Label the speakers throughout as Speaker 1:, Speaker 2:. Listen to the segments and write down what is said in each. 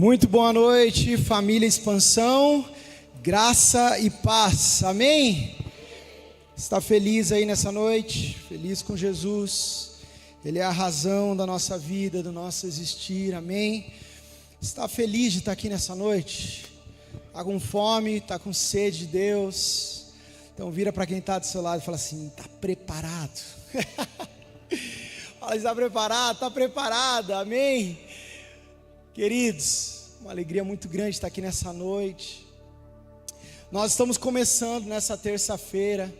Speaker 1: Muito boa noite, família Expansão, graça e paz, amém? Está feliz aí nessa noite? Feliz com Jesus, Ele é a razão da nossa vida, do nosso existir, amém? Está feliz de estar aqui nessa noite? Está com fome, está com sede de Deus? Então vira para quem está do seu lado e fala assim, está preparado? Fala, está preparado? Está preparada, amém? Queridos, uma alegria muito grande estar aqui nessa noite. Nós estamos começando nessa terça-feira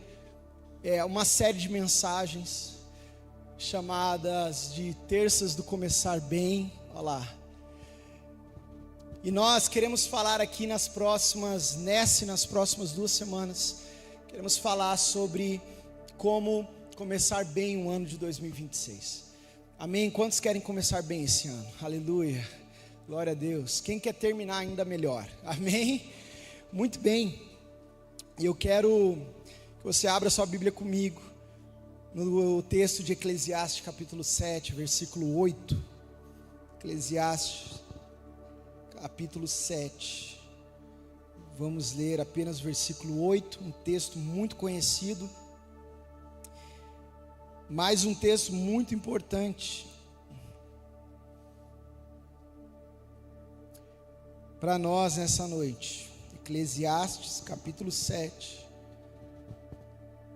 Speaker 1: uma série de mensagens chamadas de Terças do Começar Bem. Olha lá. E nós queremos falar aqui nas próximas 2 semanas, queremos falar sobre como começar bem o ano de 2026. Amém? Quantos querem começar bem esse ano? Aleluia. Glória a Deus. Quem quer terminar ainda melhor? Amém? Muito bem. E eu quero que você abra sua Bíblia comigo no texto de Eclesiastes capítulo 7, versículo 8. Eclesiastes capítulo 7. Vamos ler apenas o versículo 8, um texto muito conhecido, mas um texto muito importante para nós nessa noite. Eclesiastes capítulo 7.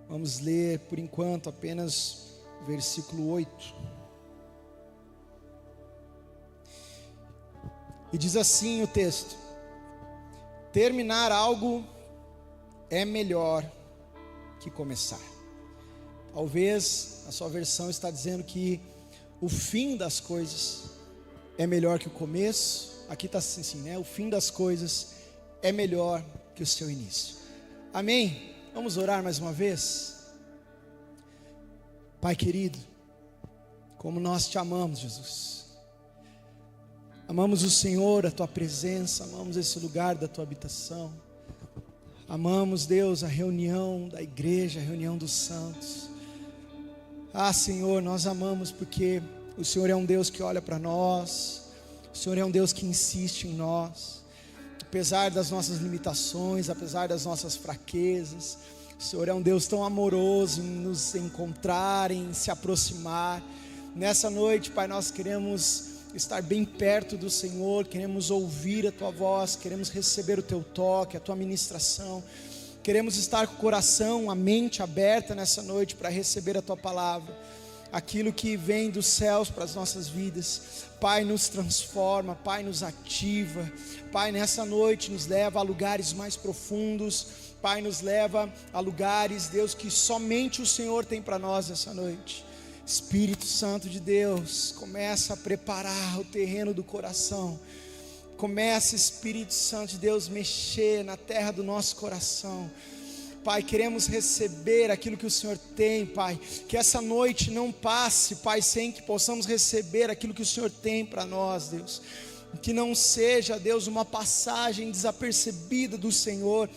Speaker 1: Vamos ler por enquanto apenas o versículo 8. E diz assim o texto: terminar algo é melhor que começar. Talvez a sua versão está dizendo que o fim das coisas é melhor que o começo. Aqui está assim, né? O fim das coisas é melhor que o seu início. Amém? Vamos orar mais uma vez? Pai querido, como nós te amamos, Jesus. Amamos o Senhor, a tua presença, amamos esse lugar da tua habitação. Amamos, Deus, a reunião da igreja, a reunião dos santos. Ah, Senhor, nós amamos porque o Senhor é um Deus que olha para nós. O Senhor é um Deus que insiste em nós, apesar das nossas limitações, apesar das nossas fraquezas. O Senhor é um Deus tão amoroso em nos encontrar, em se aproximar. Nessa noite, Pai, nós queremos estar bem perto do Senhor, queremos ouvir a Tua voz, queremos receber o Teu toque, a Tua ministração. Queremos estar com o coração, a mente aberta nessa noite para receber a Tua palavra. Aquilo que vem dos céus para as nossas vidas. Pai, nos transforma, Pai, nos ativa. Pai, nessa noite nos leva a lugares mais profundos. Pai, nos leva a lugares, Deus, que somente o Senhor tem para nós nessa noite. Espírito Santo de Deus, começa a preparar o terreno do coração. Começa, Espírito Santo de Deus, mexer na terra do nosso coração. Pai, queremos receber aquilo que o Senhor tem, Pai. Que essa noite não passe, Pai, sem que possamos receber aquilo que o Senhor tem para nós, Deus. Que não seja, Deus, uma passagem desapercebida do Senhor,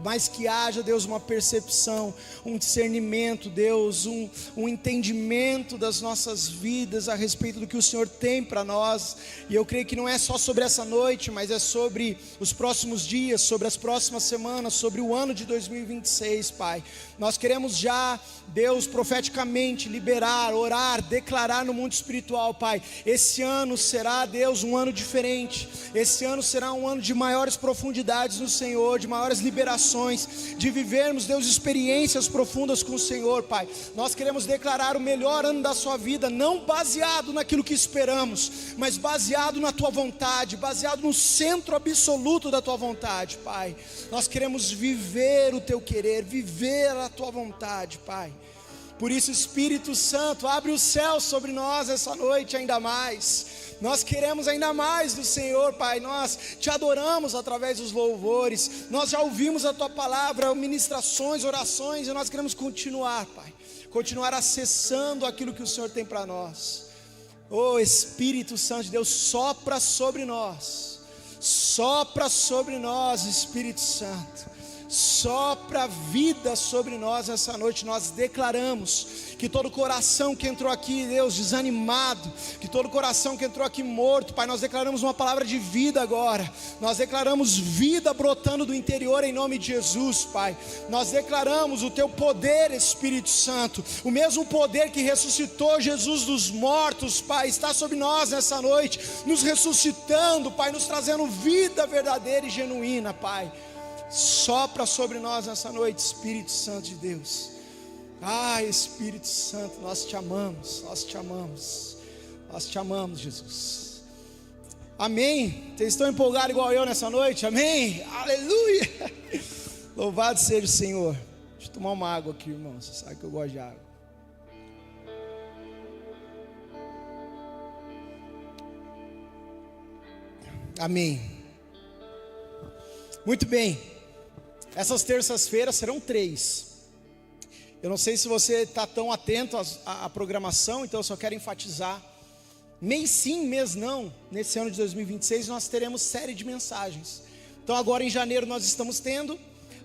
Speaker 1: mas que haja, Deus, uma percepção, um discernimento, Deus, um entendimento das nossas vidas a respeito do que o Senhor tem para nós. E eu creio que não é só sobre essa noite, mas é sobre os próximos dias, sobre as próximas semanas, sobre o ano de 2026, Pai. Nós queremos já, Deus, profeticamente liberar, orar, declarar no mundo espiritual, Pai. Esse ano será, Deus, um ano diferente. Esse ano será um ano de maiores profundidades no Senhor, de maiores liberações, de vivermos, Deus, experiências profundas com o Senhor, Pai. Nós queremos declarar o melhor ano da sua vida, não baseado naquilo que esperamos, mas baseado na tua vontade, baseado no centro absoluto da tua vontade, Pai. Nós queremos viver o teu querer, viver a tua vontade, Pai. Por isso, Espírito Santo, abre o céu sobre nós essa noite ainda mais. Nós queremos ainda mais do Senhor, Pai. Nós te adoramos através dos louvores. Nós já ouvimos a Tua palavra, ministrações, orações, e nós queremos continuar, Pai. Continuar acessando aquilo que o Senhor tem para nós. Oh, Espírito Santo de Deus, sopra sobre nós. Sopra sobre nós, Espírito Santo. Sopra vida sobre nós essa noite. Nós declaramos que todo coração que entrou aqui, Deus, desanimado, que todo coração que entrou aqui morto, Pai, nós declaramos uma palavra de vida agora, nós declaramos vida brotando do interior em nome de Jesus, Pai. Nós declaramos o Teu poder, Espírito Santo, o mesmo poder que ressuscitou Jesus dos mortos, Pai, está sobre nós nessa noite, nos ressuscitando, Pai, nos trazendo vida verdadeira e genuína, Pai. Sopra sobre nós nessa noite, Espírito Santo de Deus. Espírito Santo, nós te amamos, nós te amamos, nós te amamos, Jesus. Amém? Vocês estão empolgados igual eu nessa noite? Amém? Aleluia! Louvado seja o Senhor. Deixa eu tomar uma água aqui, irmão. Você sabe que eu gosto de água. Amém. Muito bem. Essas terças-feiras serão 3. Eu não sei se você está tão atento à programação, então eu só quero enfatizar. Mês sim, mês não. Nesse ano de 2026 nós teremos série de mensagens. Então agora em janeiro nós estamos tendo.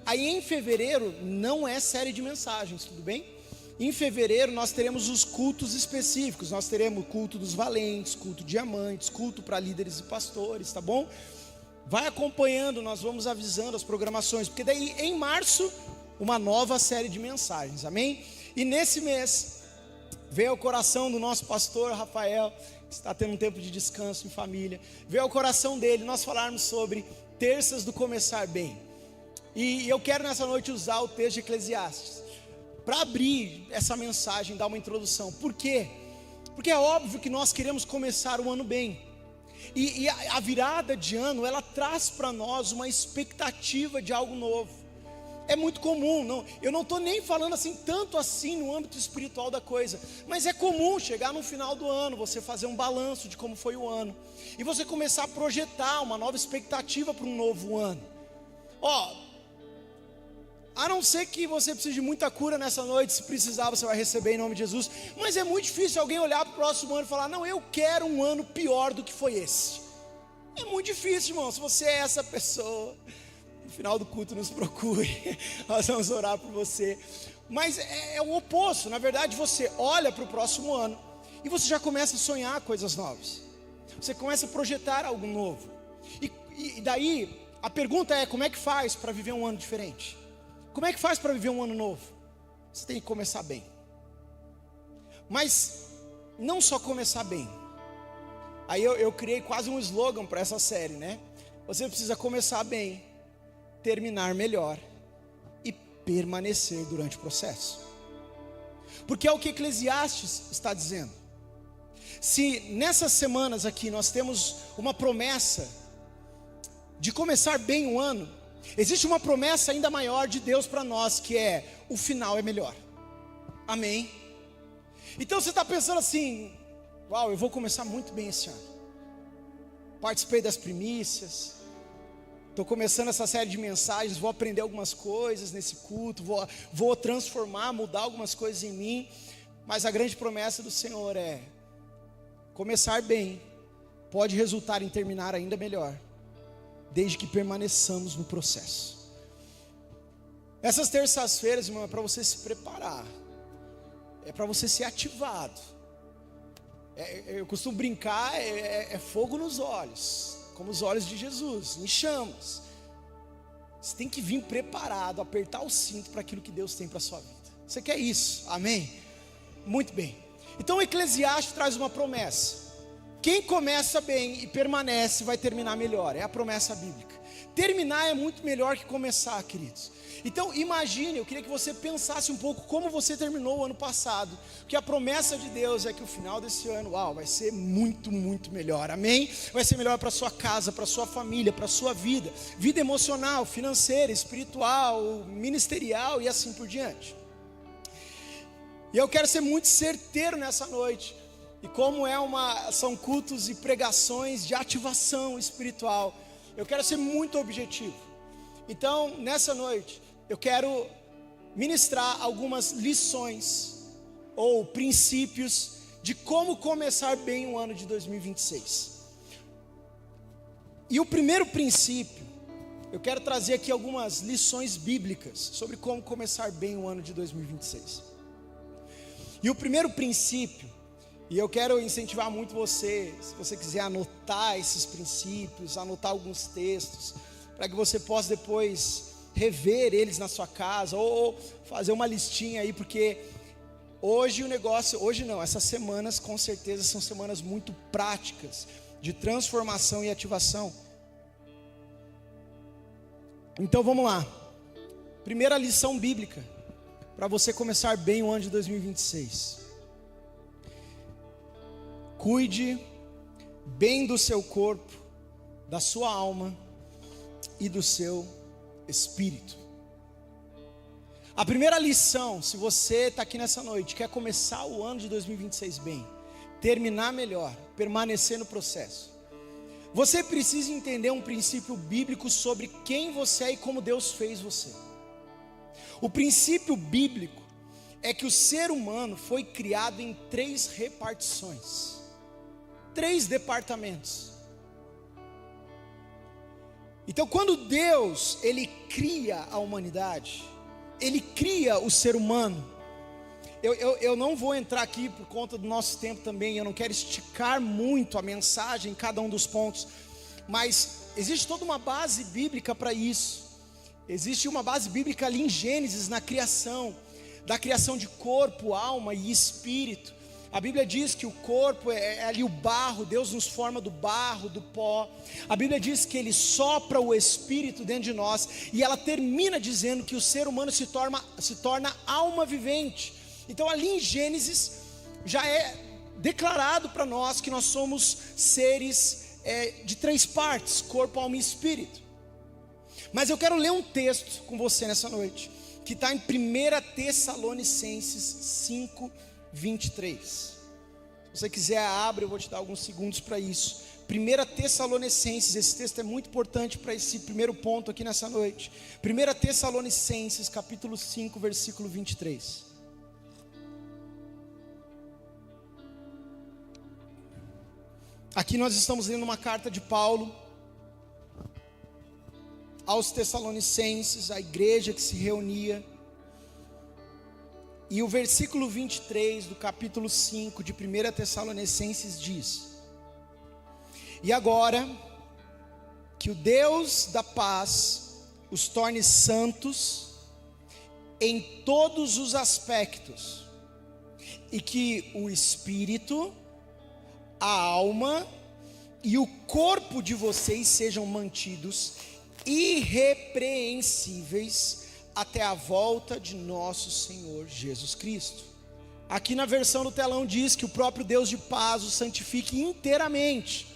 Speaker 1: Aí em fevereiro não é série de mensagens, tudo bem? Em fevereiro nós teremos os cultos específicos. Nós teremos culto dos valentes, culto diamantes, culto para líderes e pastores, tá bom? Vai acompanhando, nós vamos avisando as programações, porque daí em março, uma nova série de mensagens, amém? E nesse mês, veio ao coração do nosso pastor Rafael, que está tendo um tempo de descanso em família, veio ao coração dele nós falarmos sobre terças do começar bem. E eu quero nessa noite usar o texto de Eclesiastes, para abrir essa mensagem, dar uma introdução. Por quê? Porque é óbvio que nós queremos começar o ano bem. E a virada de ano, ela traz para nós uma expectativa de algo novo. É muito comum, eu não estou nem falando assim, tanto assim no âmbito espiritual da coisa, mas é comum chegar no final do ano, você fazer um balanço de como foi o ano, e você começar a projetar uma nova expectativa para um novo ano. A não ser que você precise de muita cura nessa noite, se precisar você vai receber em nome de Jesus, mas é muito difícil alguém olhar para o próximo ano e falar, não, eu quero um ano pior do que foi esse. É muito difícil, irmão. Se você é essa pessoa, no final do culto nos procure, nós vamos orar por você. Mas é o oposto, na verdade você olha para o próximo ano e você já começa a sonhar coisas novas, você começa a projetar algo novo, e daí a pergunta é, como é que faz para viver um ano diferente? Como é que faz para viver um ano novo? Você tem que começar bem. Mas não só começar bem. Aí eu criei quase um slogan para essa série, né? Você precisa começar bem, terminar melhor e permanecer durante o processo. Porque é o que Eclesiastes está dizendo. Se nessas semanas aqui nós temos uma promessa de começar bem o ano, existe uma promessa ainda maior de Deus para nós, que é, o final é melhor. Amém? Então você está pensando assim, uau, eu vou começar muito bem esse ano. Participei das primícias, estou começando essa série de mensagens, vou aprender algumas coisas nesse culto, vou transformar, mudar algumas coisas em mim. Mas a grande promessa do Senhor é, começar bem pode resultar em terminar ainda melhor, desde que permaneçamos no processo. Essas terças-feiras, irmão, é para você se preparar, é para você ser ativado. Eu costumo brincar, é fogo nos olhos, como os olhos de Jesus, em chamas. Você tem que vir preparado, apertar o cinto para aquilo que Deus tem para a sua vida. Você quer isso? Amém? Muito bem. Então o Eclesiastes traz uma promessa. Quem começa bem e permanece vai terminar melhor. É a promessa bíblica. Terminar é muito melhor que começar, queridos. Então imagine, eu queria que você pensasse um pouco como você terminou o ano passado, porque a promessa de Deus é que o final desse ano, vai ser muito, muito melhor, amém? Vai ser melhor para sua casa, para sua família, para sua vida emocional, financeira, espiritual, ministerial e assim por diante. E eu quero ser muito certeiro nessa noite, e como são cultos e pregações de ativação espiritual, eu quero ser muito objetivo. Então, nessa noite, eu quero ministrar algumas lições ou princípios de como começar bem o ano de 2026. E o primeiro princípio, eu quero trazer aqui algumas lições bíblicas sobre como começar bem o ano de 2026. E o primeiro princípio, e eu quero incentivar muito você, se você quiser anotar esses princípios, anotar alguns textos, para que você possa depois rever eles na sua casa, ou fazer uma listinha aí, porque essas semanas com certeza são semanas muito práticas, de transformação e ativação. Então vamos lá, primeira lição bíblica, para você começar bem o ano de 2026. Cuide bem do seu corpo, da sua alma e do seu espírito. A primeira lição, se você está aqui nessa noite, quer começar o ano de 2026 bem, terminar melhor, permanecer no processo, você precisa entender um princípio bíblico sobre quem você é e como Deus fez você. O princípio bíblico é que o ser humano foi criado em 3 repartições, 3 departamentos. Então, quando Deus, Ele cria a humanidade, Ele cria o ser humano. Eu não vou entrar aqui por conta do nosso tempo também, eu não quero esticar muito a mensagem em cada um dos pontos, mas existe toda uma base bíblica para isso. Existe uma base bíblica ali em Gênesis, na criação, da criação de corpo, alma e espírito. A Bíblia diz que o corpo é ali o barro, Deus nos forma do barro, do pó. A Bíblia diz que Ele sopra o Espírito dentro de nós, e ela termina dizendo que o ser humano se torna alma vivente. Então ali em Gênesis já é declarado para nós que nós somos seres de 3 partes, corpo, alma e espírito. Mas eu quero ler um texto com você nessa noite, que está em 1 Tessalonicenses 5, 23. Se você quiser, abre, eu vou te dar alguns segundos para isso. 1 Tessalonicenses, esse texto é muito importante para esse primeiro ponto aqui nessa noite. 1 Tessalonicenses, capítulo 5, versículo 23. Aqui nós estamos lendo uma carta de Paulo aos Tessalonicenses, a igreja que se reunia. E o versículo 23 do capítulo 5 de 1 Tessalonicenses diz: E agora, que o Deus da paz os torne santos em todos os aspectos, e que o espírito, a alma e o corpo de vocês sejam mantidos irrepreensíveis até a volta de nosso Senhor Jesus Cristo. Aqui na versão do telão diz que o próprio Deus de paz o santifique inteiramente.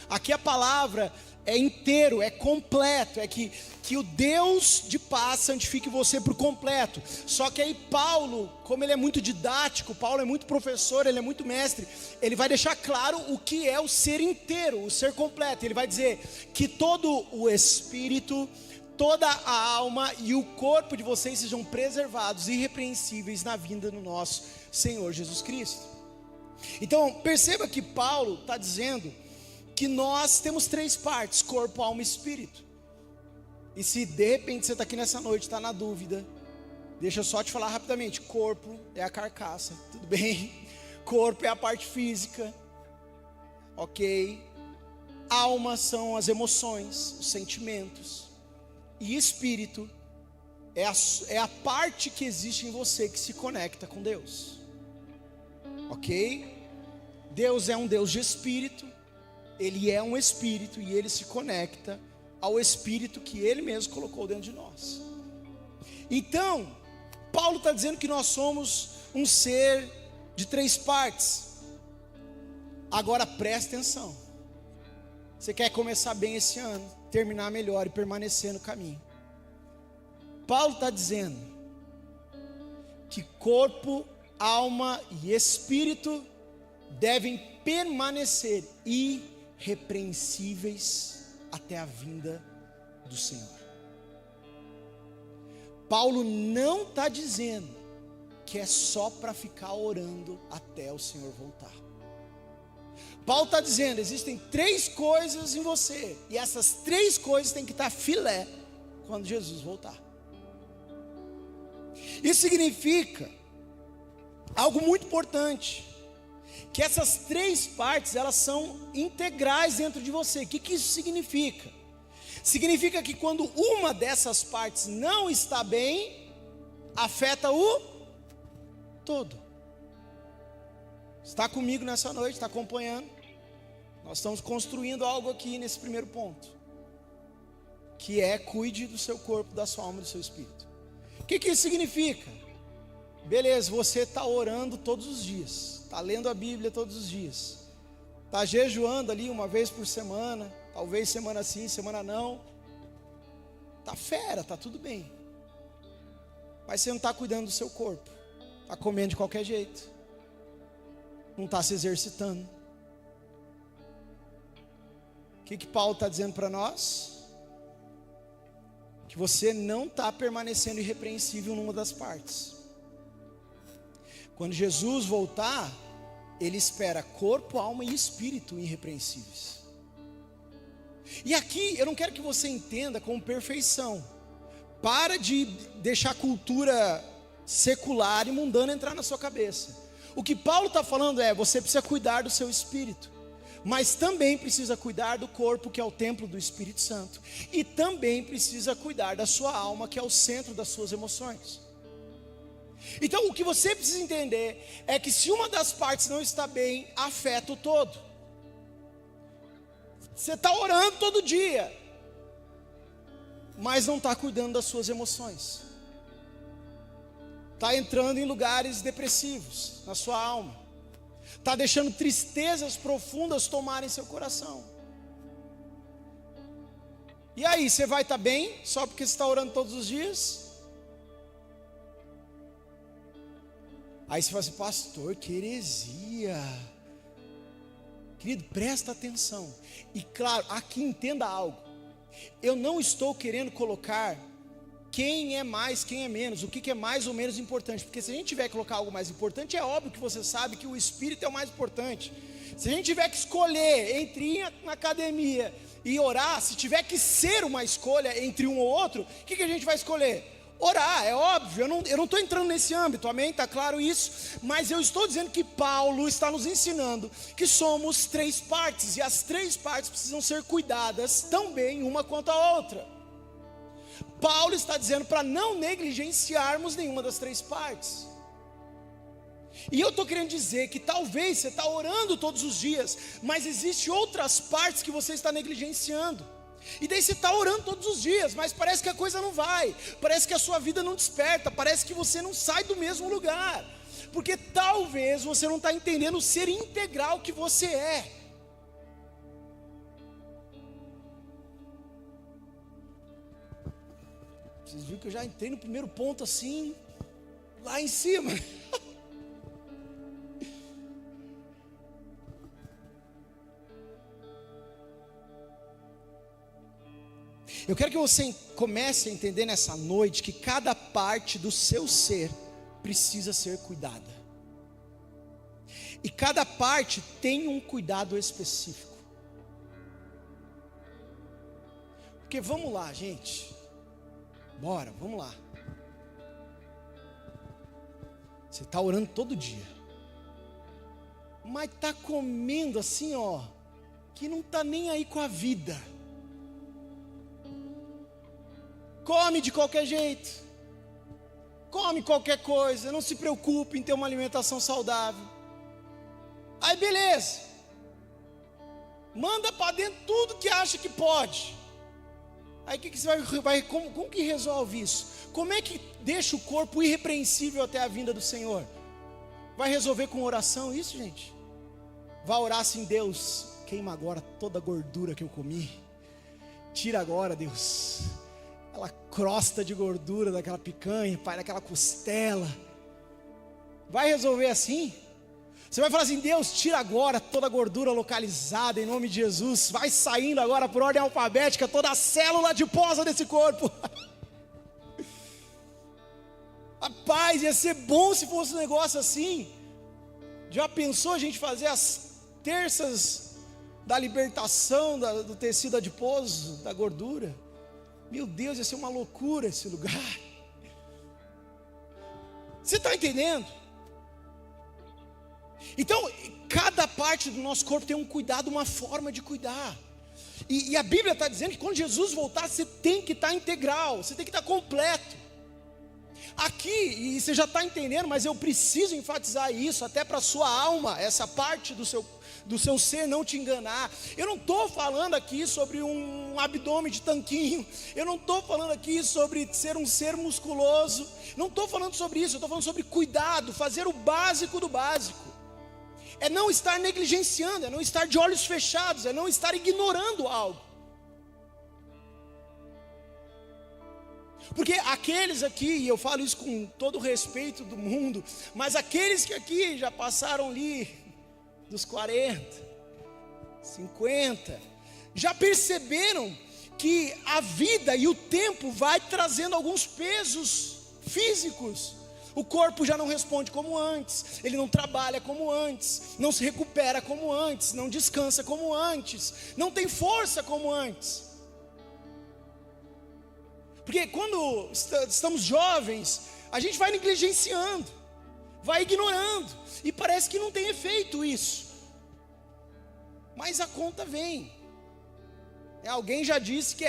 Speaker 1: Aqui a palavra é inteiro, é completo, é que o Deus de paz santifique você por completo. Só que aí Paulo, como ele é muito didático, Paulo é muito professor, ele é muito mestre, ele vai deixar claro o que é o ser inteiro, o ser completo. Ele vai dizer que todo o espírito, toda a alma e o corpo de vocês sejam preservados, irrepreensíveis na vinda do nosso Senhor Jesus Cristo. Então perceba que Paulo está dizendo que nós temos 3 partes: corpo, alma e espírito. E se de repente você está aqui nessa noite, está na dúvida, deixa eu só te falar rapidamente: corpo é a carcaça, tudo bem? Corpo é a parte física, ok? Alma são as emoções, os sentimentos. E espírito é a parte que existe em você que se conecta com Deus, ok? Deus é um Deus de espírito, Ele é um espírito e Ele se conecta ao espírito que Ele mesmo colocou dentro de nós. Então, Paulo está dizendo que nós somos um ser de 3 partes. Agora presta atenção. Você quer começar bem esse ano, terminar melhor e permanecer no caminho. Paulo está dizendo que corpo, alma e espírito devem permanecer irrepreensíveis até a vinda do Senhor. Paulo não está dizendo que é só para ficar orando até o Senhor voltar. Paulo está dizendo, existem 3 coisas em você, e essas 3 coisas têm que estar filé quando Jesus voltar. Isso significa algo muito importante, que essas 3 partes, elas são integrais dentro de você. O que isso significa? Significa que quando uma dessas partes não está bem, afeta o todo. Está comigo nessa noite, está acompanhando? Nós estamos construindo algo aqui nesse primeiro ponto, que é: cuide do seu corpo, da sua alma e do seu espírito. O que isso significa? Beleza, você está orando todos os dias, está lendo a Bíblia todos os dias, está jejuando ali uma vez por semana, talvez semana sim, semana não, está fera, está tudo bem, mas você não está cuidando do seu corpo, está comendo de qualquer jeito, não está se exercitando. O que Paulo está dizendo para nós? Que você não está permanecendo irrepreensível numa das partes. Quando Jesus voltar, Ele espera corpo, alma e espírito irrepreensíveis. E aqui eu não quero que você entenda como perfeição. Para de deixar a cultura secular e mundana entrar na sua cabeça. O que Paulo está falando é: você precisa cuidar do seu espírito, mas também precisa cuidar do corpo, que é o templo do Espírito Santo, e também precisa cuidar da sua alma, que é o centro das suas emoções. Então o que você precisa entender é que se uma das partes não está bem, afeta o todo. Você está orando todo dia, mas não está cuidando das suas emoções, está entrando em lugares depressivos na sua alma, está deixando tristezas profundas tomarem seu coração. E aí, você vai estar bem só porque você está orando todos os dias? Aí você fala assim: pastor, que heresia. Querido, presta atenção. E claro, aqui entenda algo: eu não estou querendo colocar quem é mais, quem é menos, o que é mais ou menos importante, porque se a gente tiver que colocar algo mais importante, é óbvio que você sabe que o espírito é o mais importante. Se a gente tiver que escolher entre ir na academia e orar, se tiver que ser uma escolha entre um ou outro, o que a gente vai escolher? Orar, é óbvio. Eu não estou entrando nesse âmbito, amém? Está claro isso? Mas eu estou dizendo que Paulo está nos ensinando que somos 3 partes, e as 3 partes precisam ser cuidadas tão bem uma quanto a outra. Paulo está dizendo para não negligenciarmos nenhuma das 3 partes. E eu estou querendo dizer que talvez você está orando todos os dias, mas existem outras partes que você está negligenciando. E daí você está orando todos os dias, mas parece que a coisa não vai, parece que a sua vida não desperta, parece que você não sai do mesmo lugar, porque talvez você não está entendendo o ser integral que você é. Vocês viram que eu já entrei no primeiro ponto assim, lá em cima. Eu quero que você comece a entender nessa noite que cada parte do seu ser precisa ser cuidada. E cada parte tem um cuidado específico. Porque vamos lá, gente. Bora, vamos lá. Você está orando todo dia, mas está comendo assim, ó, que não está nem aí com a vida. Come de qualquer jeito, come qualquer coisa, não se preocupe em ter uma alimentação saudável. Aí beleza, manda para dentro tudo que acha que pode. Aí que você vai como que resolve isso? Como é que deixa o corpo irrepreensível até a vinda do Senhor? Vai resolver com oração isso, gente? Vai orar assim: Deus, queima agora toda a gordura que eu comi. Tira agora, Deus, aquela crosta de gordura daquela picanha, pai, daquela costela. Vai resolver assim? Você vai falar assim: Deus, tira agora toda a gordura localizada em nome de Jesus. Vai saindo agora por ordem alfabética toda a célula adiposa desse corpo. Rapaz, ia ser bom se fosse um negócio assim. Já pensou a gente fazer as terças da libertação do tecido adiposo, da gordura? Meu Deus, ia ser uma loucura esse lugar. Você está entendendo? Então, cada parte do nosso corpo tem um cuidado, uma forma de cuidar. E a Bíblia está dizendo que quando Jesus voltar, você tem que estar integral, você tem que estar completo. Aqui, e você já está entendendo, mas eu preciso enfatizar isso, até para a sua alma, essa parte do seu ser não te enganar. Eu não estou falando aqui sobre um abdômen de tanquinho, eu não estou falando aqui sobre ser um ser musculoso, não estou falando sobre isso, eu estou falando sobre cuidado, fazer o básico do básico. É não estar negligenciando, é não estar de olhos fechados, é não estar ignorando algo. Porque aqueles aqui, e eu falo isso com todo o respeito do mundo, mas aqueles que aqui já passaram ali dos 40, 50, já perceberam que a vida e o tempo vai trazendo alguns pesos físicos. O corpo já não responde como antes, ele não trabalha como antes, não se recupera como antes, não descansa como antes, não tem força como antes. Porque quando estamos jovens, a gente vai negligenciando, vai ignorando, e parece que não tem efeito isso. Mas a conta vem. Alguém já disse que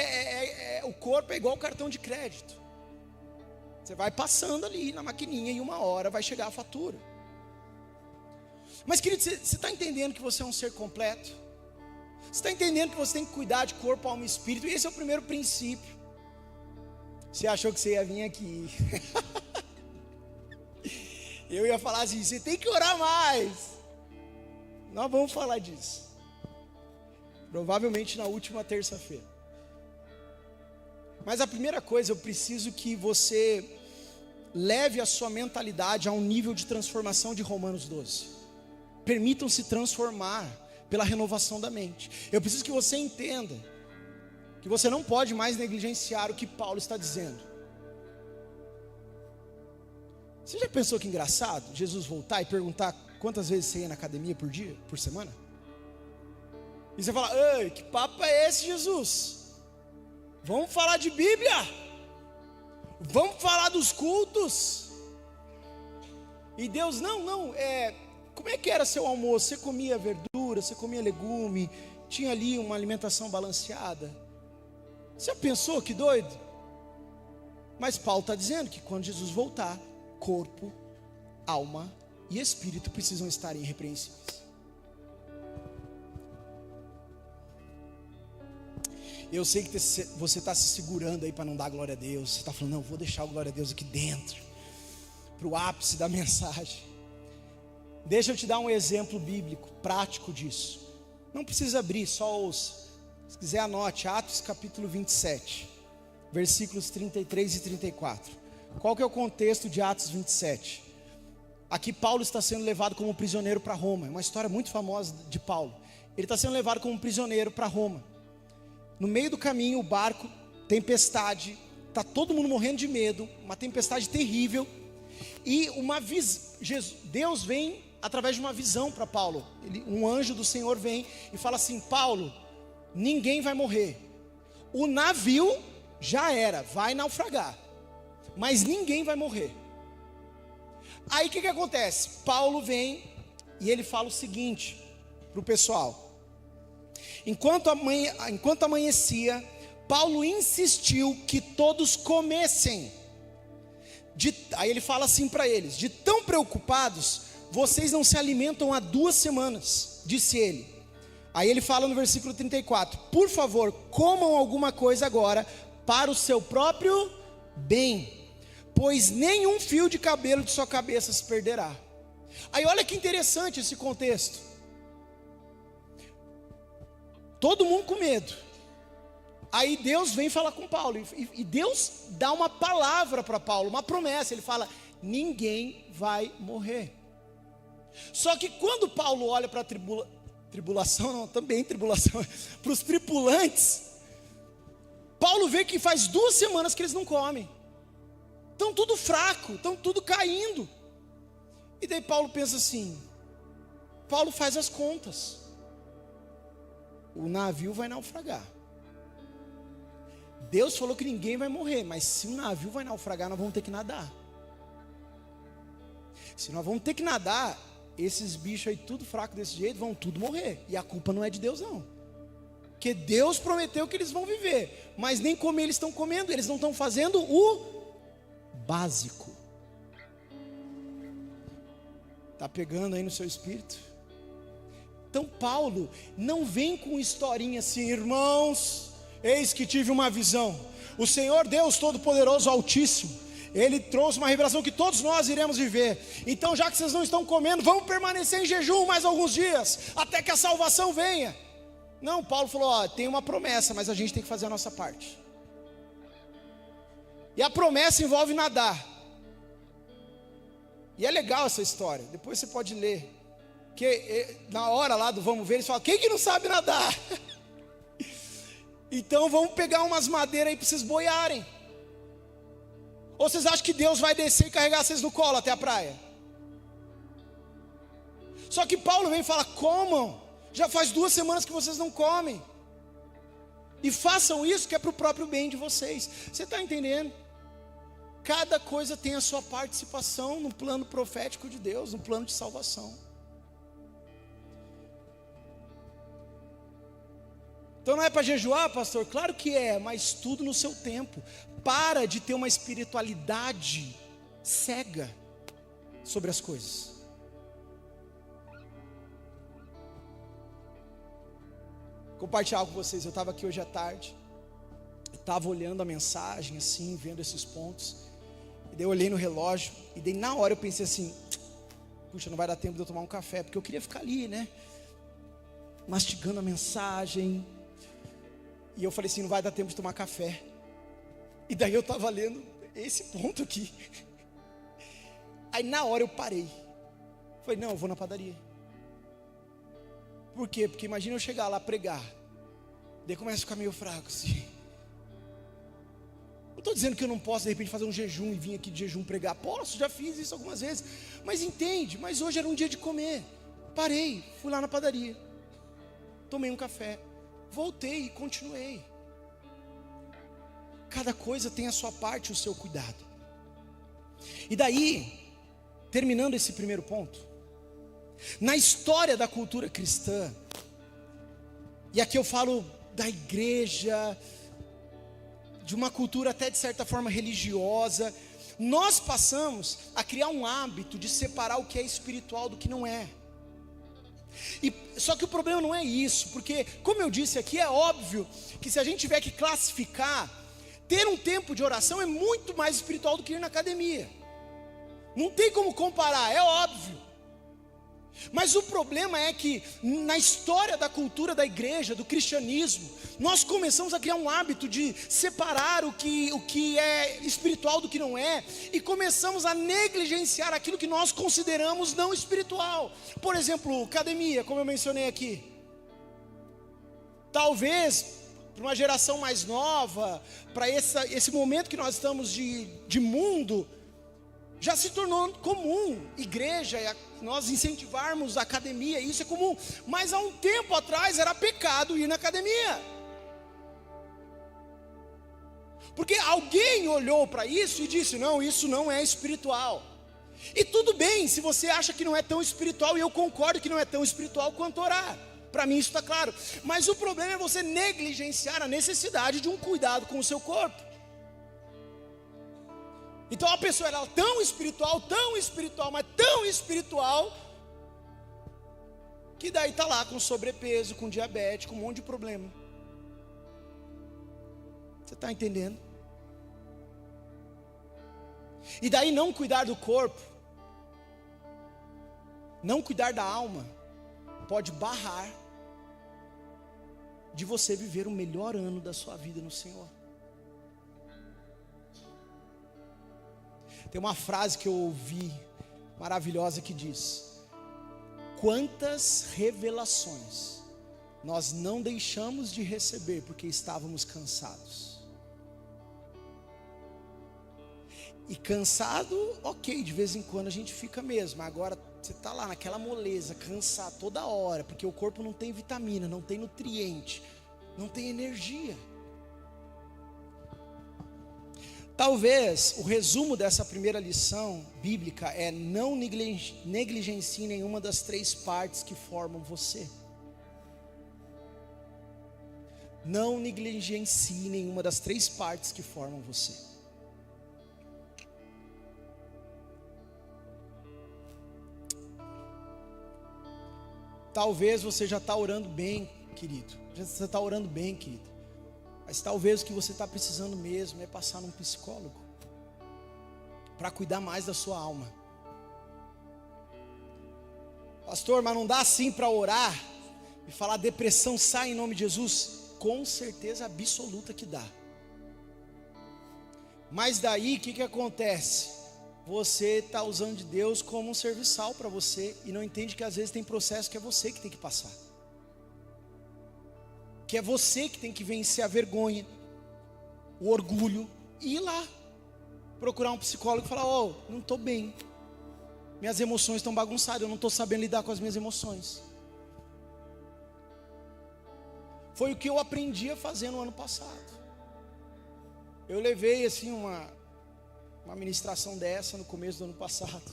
Speaker 1: o corpo é igual cartão de crédito. Você vai passando ali na maquininha e uma hora vai chegar a fatura. Mas querido, você está entendendo que você é um ser completo? Você está entendendo que você tem que cuidar de corpo, alma e espírito? Esse é o primeiro princípio. Você achou que você ia vir aqui? Eu ia falar assim, você tem que orar mais. Nós vamos falar disso. Provavelmente na última terça-feira. Mas a primeira coisa, eu preciso que você leve a sua mentalidade a um nível de transformação de Romanos 12. Permitam-se transformar pela renovação da mente. Eu preciso que você entenda que você não pode mais negligenciar o que Paulo está dizendo. Você já pensou que engraçado Jesus voltar e perguntar quantas vezes você ia na academia por dia, por semana? E você fala, ei, que papo é esse, Jesus? Vamos falar de Bíblia? Vamos falar dos cultos? E Deus, como é que era seu almoço? Você comia verdura, você comia legume, tinha ali uma alimentação balanceada? Você pensou que doido? Mas Paulo está dizendo que quando Jesus voltar, corpo, alma e espírito precisam estar irrepreensíveis. Eu sei que você está se segurando aí para não dar glória a Deus. Você está falando, não, vou deixar o glória a Deus aqui dentro, para o ápice da mensagem. Deixa eu te dar um exemplo bíblico, prático disso. Não precisa abrir, só ouça. Se quiser anote, Atos capítulo 27, versículos 33 e 34. Qual que é o contexto de Atos 27? Aqui Paulo está sendo levado como prisioneiro para Roma. É uma história muito famosa de Paulo. Ele está sendo levado como prisioneiro para Roma. No meio do caminho, o barco, tempestade, está todo mundo morrendo de medo, uma tempestade terrível. E Deus vem através de uma visão para Paulo. Um anjo do Senhor vem e fala assim, Paulo, ninguém vai morrer. O navio já era, vai naufragar, mas ninguém vai morrer. Aí o que acontece? Paulo vem e ele fala o seguinte para o pessoal. Enquanto amanhecia, Paulo insistiu que todos comessem. Aí ele fala assim para eles, de tão preocupados, vocês não se alimentam há 2 semanas, disse ele. Aí ele fala no versículo 34, por favor, comam alguma coisa agora, para o seu próprio bem, pois nenhum fio de cabelo de sua cabeça se perderá. Aí olha que interessante esse contexto. Todo mundo com medo. Aí Deus vem falar com Paulo, e Deus dá uma palavra para Paulo, uma promessa. Ele fala, ninguém vai morrer. Só que quando Paulo olha para a tribulação, para os tripulantes, Paulo vê que faz 2 semanas que eles não comem, estão tudo fraco, estão tudo caindo. E daí Paulo pensa assim, Paulo faz as contas, o navio vai naufragar. Deus falou que ninguém vai morrer, mas se o navio vai naufragar, nós vamos ter que nadar. Se nós vamos ter que nadar, esses bichos aí tudo fraco desse jeito vão tudo morrer, e a culpa não é de Deus não, porque Deus prometeu que eles vão viver, mas nem comer eles estão comendo, eles não estão fazendo o básico. Está pegando aí no seu espírito? Então Paulo não vem com historinha assim: irmãos, eis que tive uma visão, o Senhor Deus Todo-Poderoso Altíssimo, Ele trouxe uma revelação que todos nós iremos viver, então já que vocês não estão comendo, vamos permanecer em jejum mais alguns dias, até que a salvação venha. Não, Paulo falou: ó, tem uma promessa, mas a gente tem que fazer a nossa parte, e a promessa envolve nadar. E é legal essa história, depois você pode ler, que na hora lá do vamos ver, eles falam: quem que não sabe nadar? Então vamos pegar umas madeiras aí para vocês boiarem. Ou vocês acham que Deus vai descer e carregar vocês no colo até a praia? Só que Paulo vem e fala: comam, já faz 2 semanas que vocês não comem, e façam isso que é para o próprio bem de vocês. Você está entendendo? Cada coisa tem a sua participação no plano profético de Deus, no plano de salvação. Então não é para jejuar, pastor? Claro que é, mas tudo no seu tempo. Para de ter uma espiritualidade cega sobre as coisas. Vou compartilhar algo com vocês. Eu estava aqui hoje à tarde, estava olhando a mensagem assim, vendo esses pontos, e daí eu olhei no relógio, e daí na hora eu pensei assim: puxa, não vai dar tempo de eu tomar um café, porque eu queria ficar ali, né, mastigando a mensagem. E eu falei assim: não vai dar tempo de tomar café. E daí eu estava lendo esse ponto aqui. Aí na hora eu parei. Falei: não, eu vou na padaria. Por quê? Porque imagina eu chegar lá pregar, daí começa a ficar meio fraco assim. Não estou dizendo que eu não posso de repente fazer um jejum e vir aqui de jejum pregar. Posso, já fiz isso algumas vezes. Mas entende, mas hoje era um dia de comer. Parei, fui lá na padaria, tomei um café, voltei e continuei. Cada coisa tem a sua parte, o seu cuidado. E daí, terminando esse primeiro ponto, na história da cultura cristã, e aqui eu falo da igreja, de uma cultura até de certa forma religiosa, nós passamos a criar um hábito de separar o que é espiritual do que não é. Só que o problema não é isso, porque como eu disse aqui, é óbvio que se a gente tiver que classificar, ter um tempo de oração é muito mais espiritual do que ir na academia. Não tem como comparar, é óbvio. Mas o problema é que na história da cultura da igreja, do cristianismo, nós começamos a criar um hábito de separar o que é espiritual do que não é, e começamos a negligenciar aquilo que nós consideramos não espiritual. Por exemplo, academia, como eu mencionei aqui. Talvez para uma geração mais nova, para esse momento que nós estamos de mundo, já se tornou comum, igreja, nós incentivarmos a academia, isso é comum. Mas há um tempo atrás era pecado ir na academia, porque alguém olhou para isso e disse: não, isso não é espiritual. E tudo bem, se você acha que não é tão espiritual, e eu concordo que não é tão espiritual quanto orar, para mim isso está claro. Mas o problema é você negligenciar a necessidade de um cuidado com o seu corpo. Então a pessoa era tão espiritual, mas tão espiritual, que daí está lá com sobrepeso, com diabetes, com um monte de problema. Você está entendendo? E daí não cuidar do corpo, não cuidar da alma, pode barrar de você viver o melhor ano da sua vida no Senhor. Tem uma frase que eu ouvi maravilhosa que diz: quantas revelações nós não deixamos de receber porque estávamos cansados. E cansado, ok, de vez em quando a gente fica mesmo. Agora você está lá naquela moleza, cansado toda hora, porque o corpo não tem vitamina, não tem nutriente, não tem energia. Talvez o resumo dessa primeira lição bíblica é: não negligencie nenhuma das 3 partes que formam você. Não negligencie nenhuma das 3 partes que formam você. Talvez você já está orando bem, querido. Você está orando bem, querido. Mas talvez o que você está precisando mesmo é passar num psicólogo para cuidar mais da sua alma. Pastor, mas não dá assim para orar e falar depressão sai em nome de Jesus? Com certeza absoluta que dá. Mas daí o que acontece? Você está usando de Deus como um serviçal para você e não entende que às vezes tem processo que é você que tem que passar. Que é você que tem que vencer a vergonha, o orgulho, e ir lá, procurar um psicólogo e falar: não estou bem, minhas emoções estão bagunçadas, eu não estou sabendo lidar com as minhas emoções. Foi o que eu aprendi a fazer no ano passado. Eu levei assim uma ministração dessa no começo do ano passado,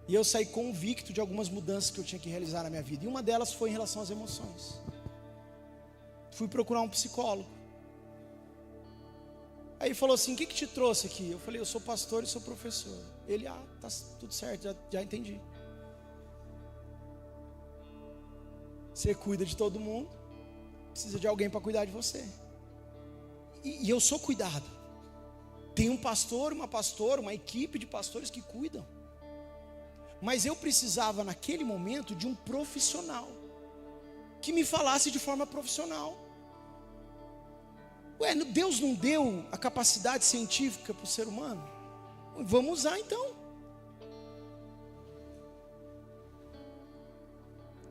Speaker 1: e eu saí convicto de algumas mudanças que eu tinha que realizar na minha vida, e uma delas foi em relação às emoções. Fui procurar um psicólogo. Aí ele falou assim: o que te trouxe aqui? Eu falei: eu sou pastor e sou professor. Ele: tá tudo certo, já entendi. Você cuida de todo mundo, precisa de alguém para cuidar de você. E eu sou cuidado. Tem um pastor, uma pastora, uma equipe de pastores que cuidam. Mas eu precisava naquele momento de um profissional que me falasse de forma profissional. Deus não deu a capacidade científica para o ser humano? Vamos usar então.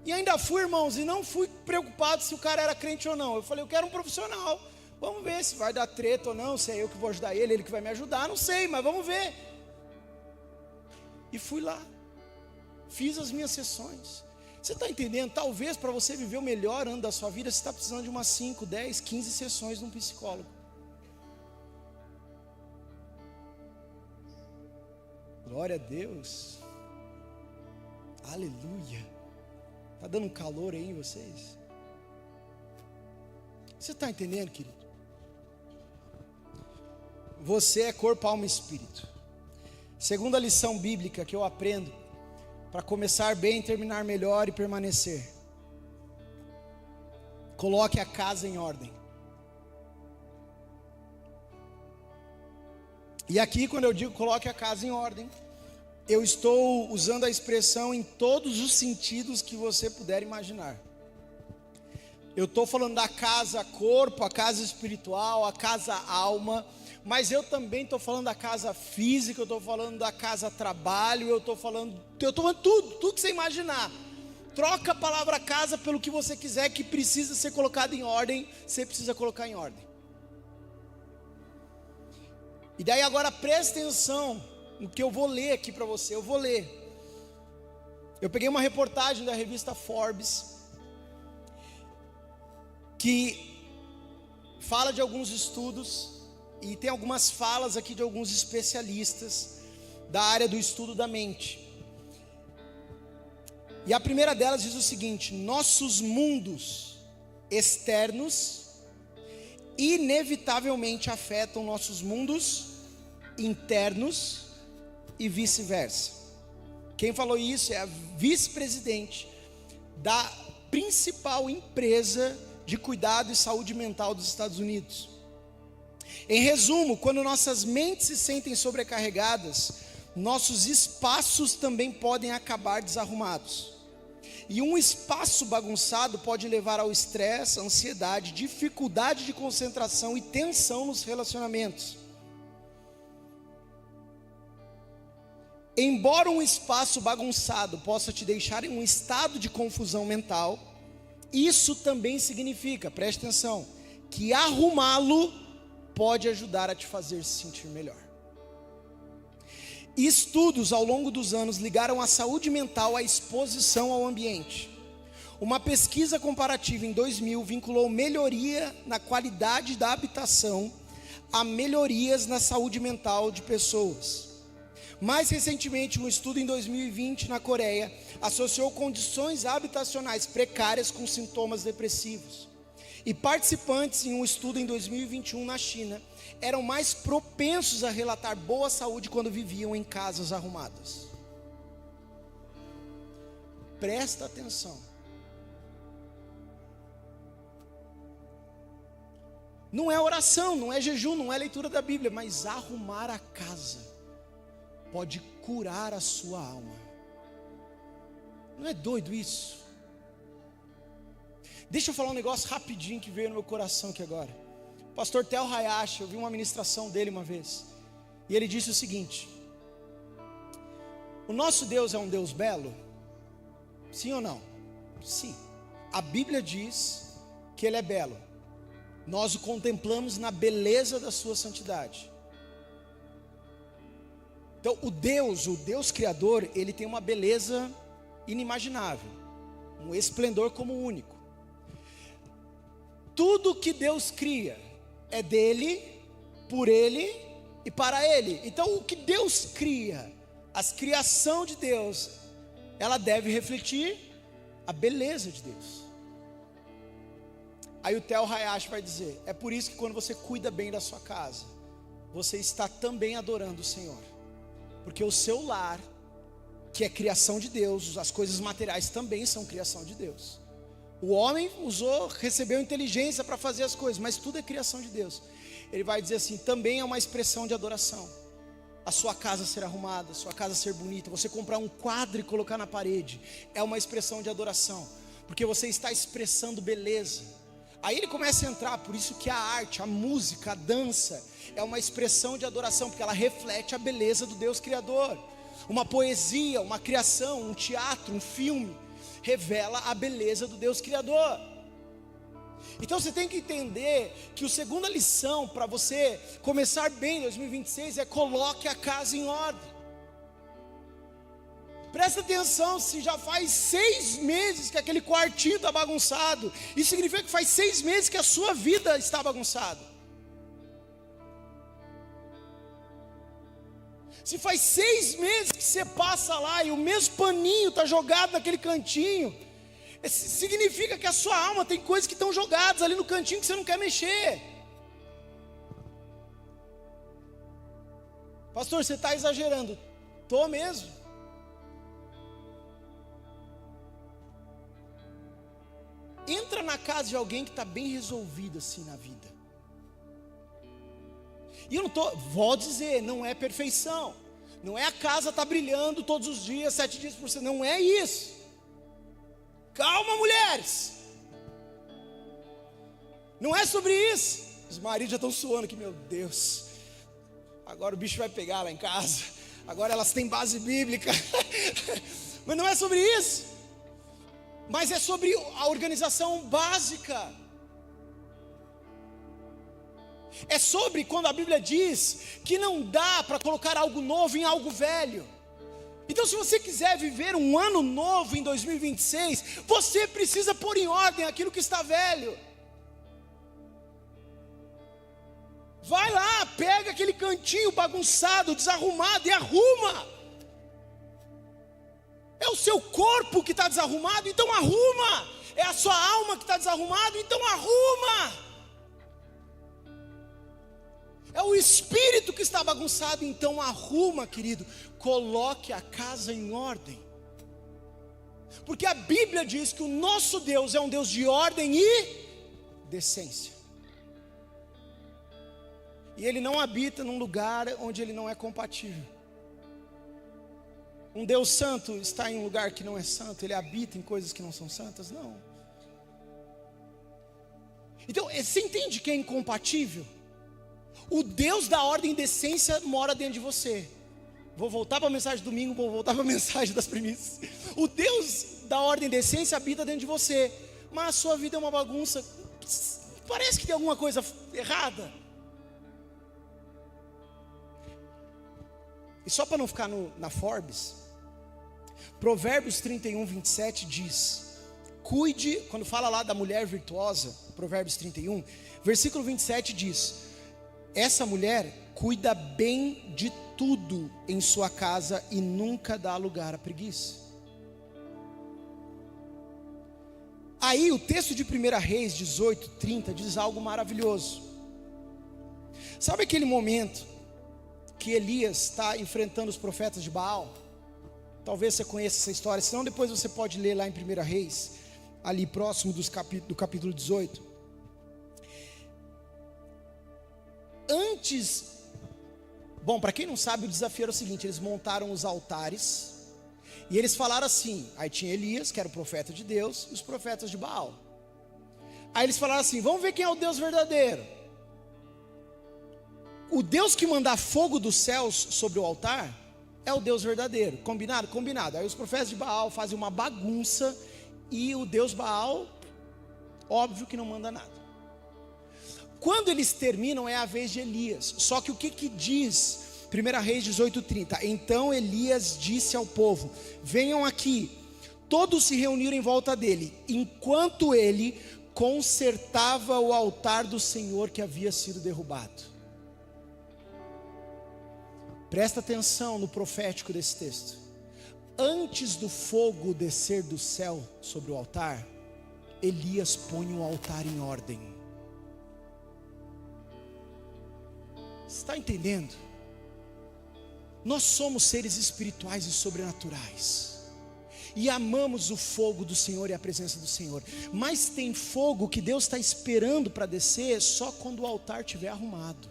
Speaker 1: E ainda fui, irmãos, e não fui preocupado se o cara era crente ou não. Eu falei: eu quero um profissional. Vamos ver se vai dar treta ou não, se é eu que vou ajudar ele que vai me ajudar, não sei, mas vamos ver. E fui lá, fiz as minhas sessões. Você está entendendo? Talvez para você viver o melhor ano da sua vida, você está precisando de umas 5, 10, 15 sessões de um psicólogo. Glória a Deus. Aleluia. Está dando um calor aí em vocês? Você está entendendo, querido? Você é corpo, alma e espírito. Segunda lição bíblica que eu aprendo para começar bem, terminar melhor e permanecer: coloque a casa em ordem. E aqui, quando eu digo coloque a casa em ordem, eu estou usando a expressão em todos os sentidos que você puder imaginar. Eu estou falando da casa corpo, a casa espiritual, a casa alma, mas eu também estou falando da casa física, eu estou falando da casa trabalho, eu estou falando tudo que você imaginar. Troca a palavra casa pelo que você quiser que precisa ser colocado em ordem, você precisa colocar em ordem. E daí agora presta atenção no que eu vou ler aqui para você. Eu vou ler. Eu peguei uma reportagem da revista Forbes que fala de alguns estudos e tem algumas falas aqui de alguns especialistas da área do estudo da mente. E a primeira delas diz o seguinte: nossos mundos externos inevitavelmente afetam nossos mundos internos e vice-versa. Quem falou isso é a vice-presidente da principal empresa de cuidado e saúde mental dos Estados Unidos. Em resumo, quando nossas mentes se sentem sobrecarregadas, nossos espaços também podem acabar desarrumados. E um espaço bagunçado pode levar ao estresse, ansiedade, dificuldade de concentração e tensão nos relacionamentos. Embora um espaço bagunçado possa te deixar em um estado de confusão mental, isso também significa, preste atenção, que arrumá-lo pode ajudar a te fazer se sentir melhor. Estudos ao longo dos anos ligaram a saúde mental à exposição ao ambiente. Uma pesquisa comparativa em 2000 vinculou melhoria na qualidade da habitação a melhorias na saúde mental de pessoas. Mais recentemente, um estudo em 2020 na Coreia associou condições habitacionais precárias com sintomas depressivos. E participantes em um estudo em 2021 na China eram mais propensos a relatar boa saúde quando viviam em casas arrumadas. Presta atenção. Não é oração, não é jejum, não é leitura da Bíblia, mas arrumar a casa pode curar a sua alma. Não é doido isso? Deixa eu falar um negócio rapidinho que veio no meu coração aqui agora. O pastor Tel Hayashi, eu vi uma ministração dele uma vez, e ele disse o seguinte: o nosso Deus é um Deus belo? Sim ou não? Sim. A Bíblia diz que Ele é belo. Nós o contemplamos na beleza da sua santidade. Então o Deus Criador, Ele tem uma beleza inimaginável, um esplendor como único. Tudo que Deus cria é dele, por Ele e para Ele. Então o que Deus cria, a criação de Deus, ela deve refletir a beleza de Deus. Aí o Tel Hayashi vai dizer: é por isso que quando você cuida bem da sua casa, você está também adorando o Senhor. Porque o seu lar, que é criação de Deus, as coisas materiais também são criação de Deus. O homem recebeu inteligência para fazer as coisas, mas tudo é criação de Deus. Ele vai dizer assim: também é uma expressão de adoração. A sua casa ser arrumada, a sua casa ser bonita, você comprar um quadro e colocar na parede, é uma expressão de adoração, porque você está expressando beleza. Aí ele começa a entrar, por isso que a arte, a música, a dança é uma expressão de adoração, porque ela reflete a beleza do Deus Criador. Uma poesia, uma criação, um teatro, um filme, revela a beleza do Deus Criador. Então você tem que entender que a segunda lição para você começar bem em 2026 é: coloque a casa em ordem. Presta atenção, se já faz 6 meses que aquele quartinho está bagunçado, isso significa que faz 6 meses que a sua vida está bagunçada. Se faz 6 meses que você passa lá e o mesmo paninho está jogado naquele cantinho, significa que a sua alma tem coisas que estão jogadas ali no cantinho que você não quer mexer. Pastor, você está exagerando. Estou mesmo. Entra na casa de alguém que está bem resolvido assim na vida. E eu não vou dizer, não é perfeição. Não é a casa tá brilhando todos os dias, 7 dias por semana. Não é isso. Calma, mulheres. Não é sobre isso. Os maridos já estão suando aqui, meu Deus. Agora o bicho vai pegar lá em casa. Agora elas têm base bíblica. Mas não é sobre isso. Mas é sobre a organização básica. É sobre quando a Bíblia diz que não dá para colocar algo novo em algo velho. Então, se você quiser viver um ano novo em 2026, você precisa pôr em ordem aquilo que está velho. Vai lá, pega aquele cantinho bagunçado, desarrumado e arruma. É o seu corpo que está desarrumado, então arruma. É a sua alma que está desarrumada, então arruma. É o espírito que está bagunçado, então arruma, querido. Coloque a casa em ordem. Porque a Bíblia diz que o nosso Deus é um Deus de ordem e decência. E Ele não habita num lugar onde Ele não é compatível. Um Deus santo está em um lugar que não é santo. Ele habita em coisas que não são santas? Não. Então, você entende que é incompatível? O Deus da ordem e decência mora dentro de você. Vou voltar para a mensagem de domingo, vou voltar para a mensagem das primícias. O Deus da ordem e decência habita dentro de você. Mas a sua vida é uma bagunça. Parece que tem alguma coisa errada. E só para não ficar na Forbes, Provérbios 31, 27 diz: cuide, quando fala lá da mulher virtuosa, Provérbios 31, versículo 27 diz: Essa mulher cuida bem de tudo em sua casa e nunca dá lugar à preguiça. Aí o texto de 1 Reis 18:30 diz algo maravilhoso. Sabe aquele momento que Elias está enfrentando os profetas de Baal? Talvez você conheça essa história, senão depois você pode ler lá em 1 Reis, ali próximo do capítulo 18. Para quem não sabe, o desafio era o seguinte: eles montaram os altares, e eles falaram assim, aí tinha Elias, que era o profeta de Deus, e os profetas de Baal. Aí eles falaram assim: vamos ver quem é o Deus verdadeiro. O Deus que mandar fogo dos céus sobre o altar é o Deus verdadeiro. Combinado? Combinado. Aí os profetas de Baal fazem uma bagunça, e o Deus Baal, óbvio que não manda nada. Quando eles terminam, é a vez de Elias. Só que o que diz 1 Reis 18:30? Então Elias disse ao povo: venham aqui. Todos se reuniram em volta dele, enquanto ele consertava o altar do Senhor que havia sido derrubado. Presta atenção no profético desse texto. Antes do fogo descer do céu sobre o altar, Elias põe o altar em ordem. Você está entendendo? Nós somos seres espirituais e sobrenaturais, e amamos o fogo do Senhor e a presença do Senhor. Mas tem fogo que Deus está esperando para descer só quando o altar estiver arrumado.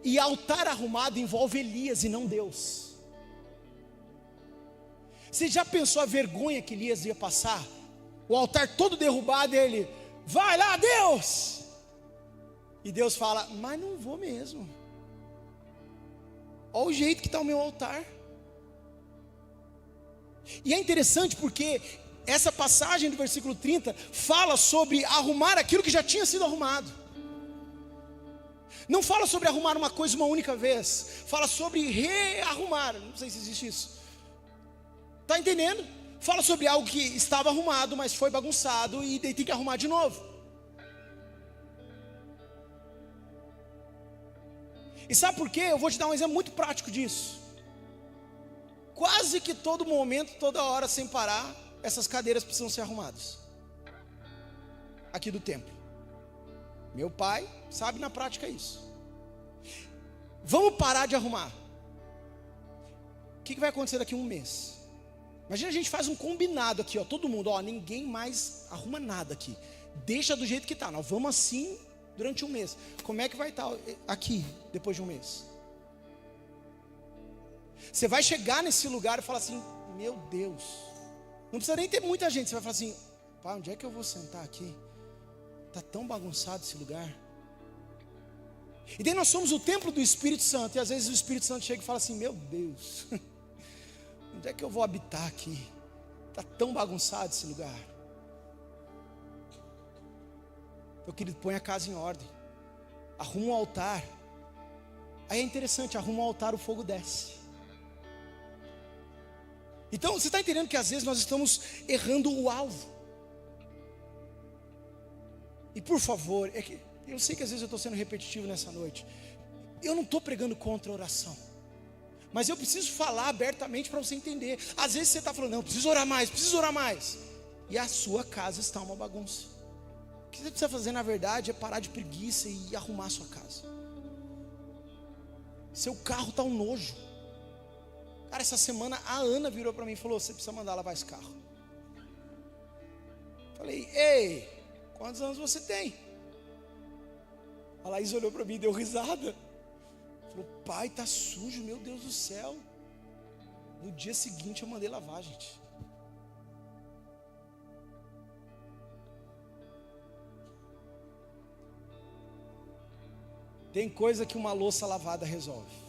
Speaker 1: E altar arrumado envolve Elias e não Deus. Você já pensou a vergonha que Elias ia passar? O altar todo derrubado, ele: vai lá, Deus! E Deus fala: mas não vou mesmo. Olha o jeito que está o meu altar. E é interessante porque essa passagem do versículo 30 fala sobre arrumar aquilo que já tinha sido arrumado. Não fala sobre arrumar uma coisa uma única vez, fala sobre rearrumar. Não sei se existe isso. Está entendendo? Fala sobre algo que estava arrumado, mas foi bagunçado, e daí tem que arrumar de novo. E sabe por quê? Eu vou te dar um exemplo muito prático disso. Quase que todo momento, toda hora, sem parar, essas cadeiras precisam ser arrumadas. Aqui do templo. Meu pai sabe na prática isso. Vamos parar de arrumar. O que vai acontecer daqui a um mês? Imagina, a gente faz um combinado aqui, ó, todo mundo, ó, ninguém mais arruma nada aqui. Deixa do jeito que está. Nós vamos assim durante um mês. Como é que vai estar aqui depois de um mês? Você vai chegar nesse lugar e falar assim: meu Deus, não precisa nem ter muita gente. Você vai falar assim: pá, onde é que eu vou sentar aqui? Está tão bagunçado esse lugar. E daí nós somos o templo do Espírito Santo, e às vezes o Espírito Santo chega e fala assim: meu Deus, onde é que eu vou habitar aqui? Está tão bagunçado esse lugar. Meu querido, põe a casa em ordem, arruma um altar. Aí é interessante, arruma um altar, o fogo desce. Então você está entendendo que às vezes nós estamos errando o alvo. E por favor, eu sei que às vezes eu estou sendo repetitivo nessa noite. Eu não estou pregando contra a oração, mas eu preciso falar abertamente para você entender. Às vezes você está falando: não, preciso orar mais, e a sua casa está uma bagunça. O que você precisa fazer na verdade é parar de preguiça e arrumar a sua casa. Seu carro está um nojo. Cara, essa semana a Ana virou para mim e falou: você precisa mandar lavar esse carro. Falei: ei, quantos anos você tem? A Laís olhou para mim e deu risada. Falou: pai, tá sujo, meu Deus do céu. No dia seguinte eu mandei lavar, gente. Tem coisa que uma louça lavada resolve.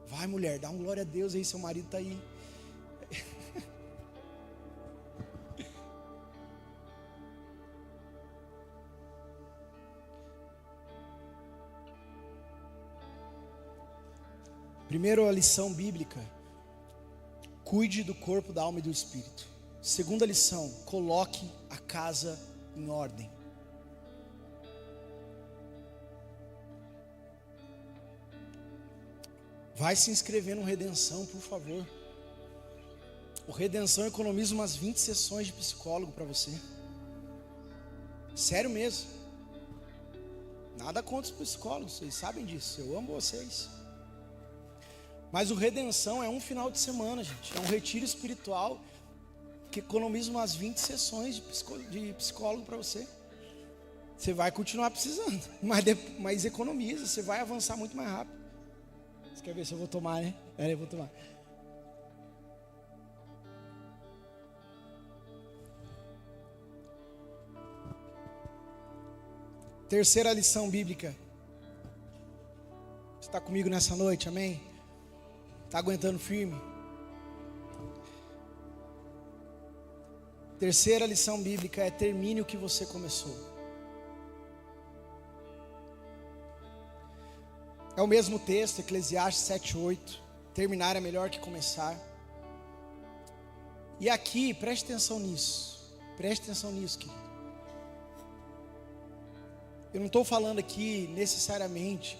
Speaker 1: Vai, mulher, dá um glória a Deus aí, seu marido está aí. Primeiro, a lição bíblica: cuide do corpo, da alma e do espírito. Segunda lição: coloque a casa em ordem. Vai se inscrever no Redenção, por favor. O Redenção economiza umas 20 sessões de psicólogo para você. Sério mesmo. Nada contra os psicólogos, vocês sabem disso. Eu amo vocês. Mas o Redenção é um final de semana, gente. É um retiro espiritual que economiza umas 20 sessões de psicólogo para você. Você vai continuar precisando, mas economiza, você vai avançar muito mais rápido. Você quer ver se eu vou tomar, né? Eu vou tomar. Terceira lição bíblica. Você está comigo nessa noite, amém? Está aguentando firme? Terceira lição bíblica é: termine o que você começou. É o mesmo texto, Eclesiastes 7:8. Terminar é melhor que começar. E aqui, preste atenção nisso. Preste atenção nisso, querido. Eu não estou falando aqui necessariamente,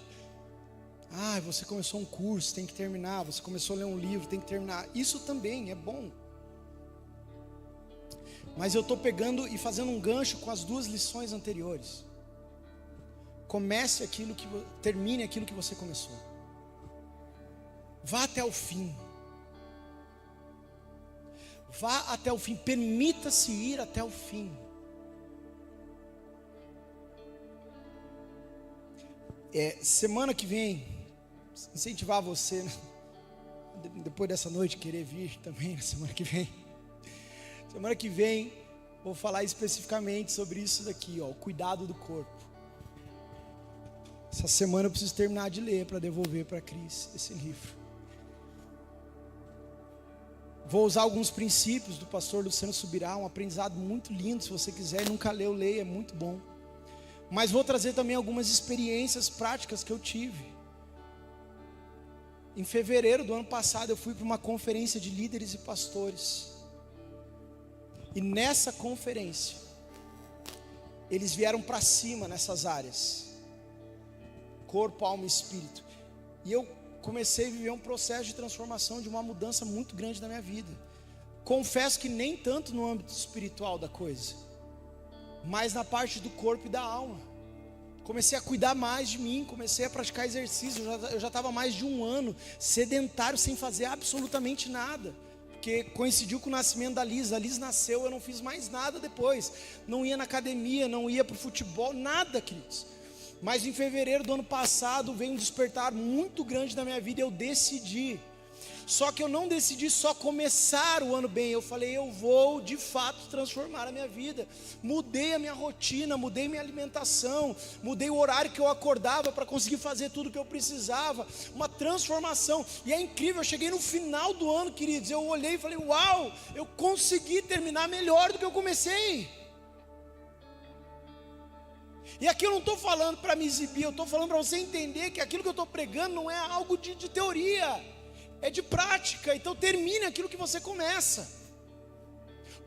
Speaker 1: você começou um curso, tem que terminar. Você começou a ler um livro, tem que terminar. Isso também é bom. Mas eu estou pegando e fazendo um gancho com as duas lições anteriores. Termine aquilo que você começou. Vá até o fim. Vá até o fim. Permita-se ir até o fim. Semana que vem, incentivar você, né? Depois dessa noite, querer vir também na semana que vem. Semana que vem, vou falar especificamente sobre isso daqui, o cuidado do corpo. Essa semana eu preciso terminar de ler para devolver para a Cris esse livro. Vou usar alguns princípios do pastor Luciano Subirá, um aprendizado muito lindo. Se você quiser, nunca leu, leia, é muito bom. Mas vou trazer também algumas experiências práticas que eu tive. Em fevereiro do ano passado, eu fui para uma conferência de líderes e pastores. E nessa conferência, eles vieram para cima nessas áreas: corpo, alma e espírito. E eu comecei a viver um processo de transformação, de uma mudança muito grande na minha vida. Confesso que nem tanto no âmbito espiritual da coisa, mas na parte do corpo e da alma. Comecei a cuidar mais de mim, comecei a praticar exercício. Eu já estava mais de um ano sedentário, sem fazer absolutamente nada, porque coincidiu com o nascimento da Liz. A Liz nasceu, eu não fiz mais nada depois. Não ia na academia, não ia para o futebol, nada, queridos. Mas em fevereiro do ano passado veio um despertar muito grande na minha vida. Eu decidi. Só que eu não decidi só começar o ano bem. Eu falei, eu vou de fato transformar a minha vida. Mudei a minha rotina, mudei minha alimentação, mudei o horário que eu acordava para conseguir fazer tudo que eu precisava. Uma transformação. E é incrível, eu cheguei no final do ano, queridos. Eu olhei e falei, uau, eu consegui terminar melhor do que eu comecei. E aqui eu não estou falando para me exibir, eu estou falando para você entender que aquilo que eu estou pregando não é algo de teoria, é de prática. Então termine aquilo que você começa.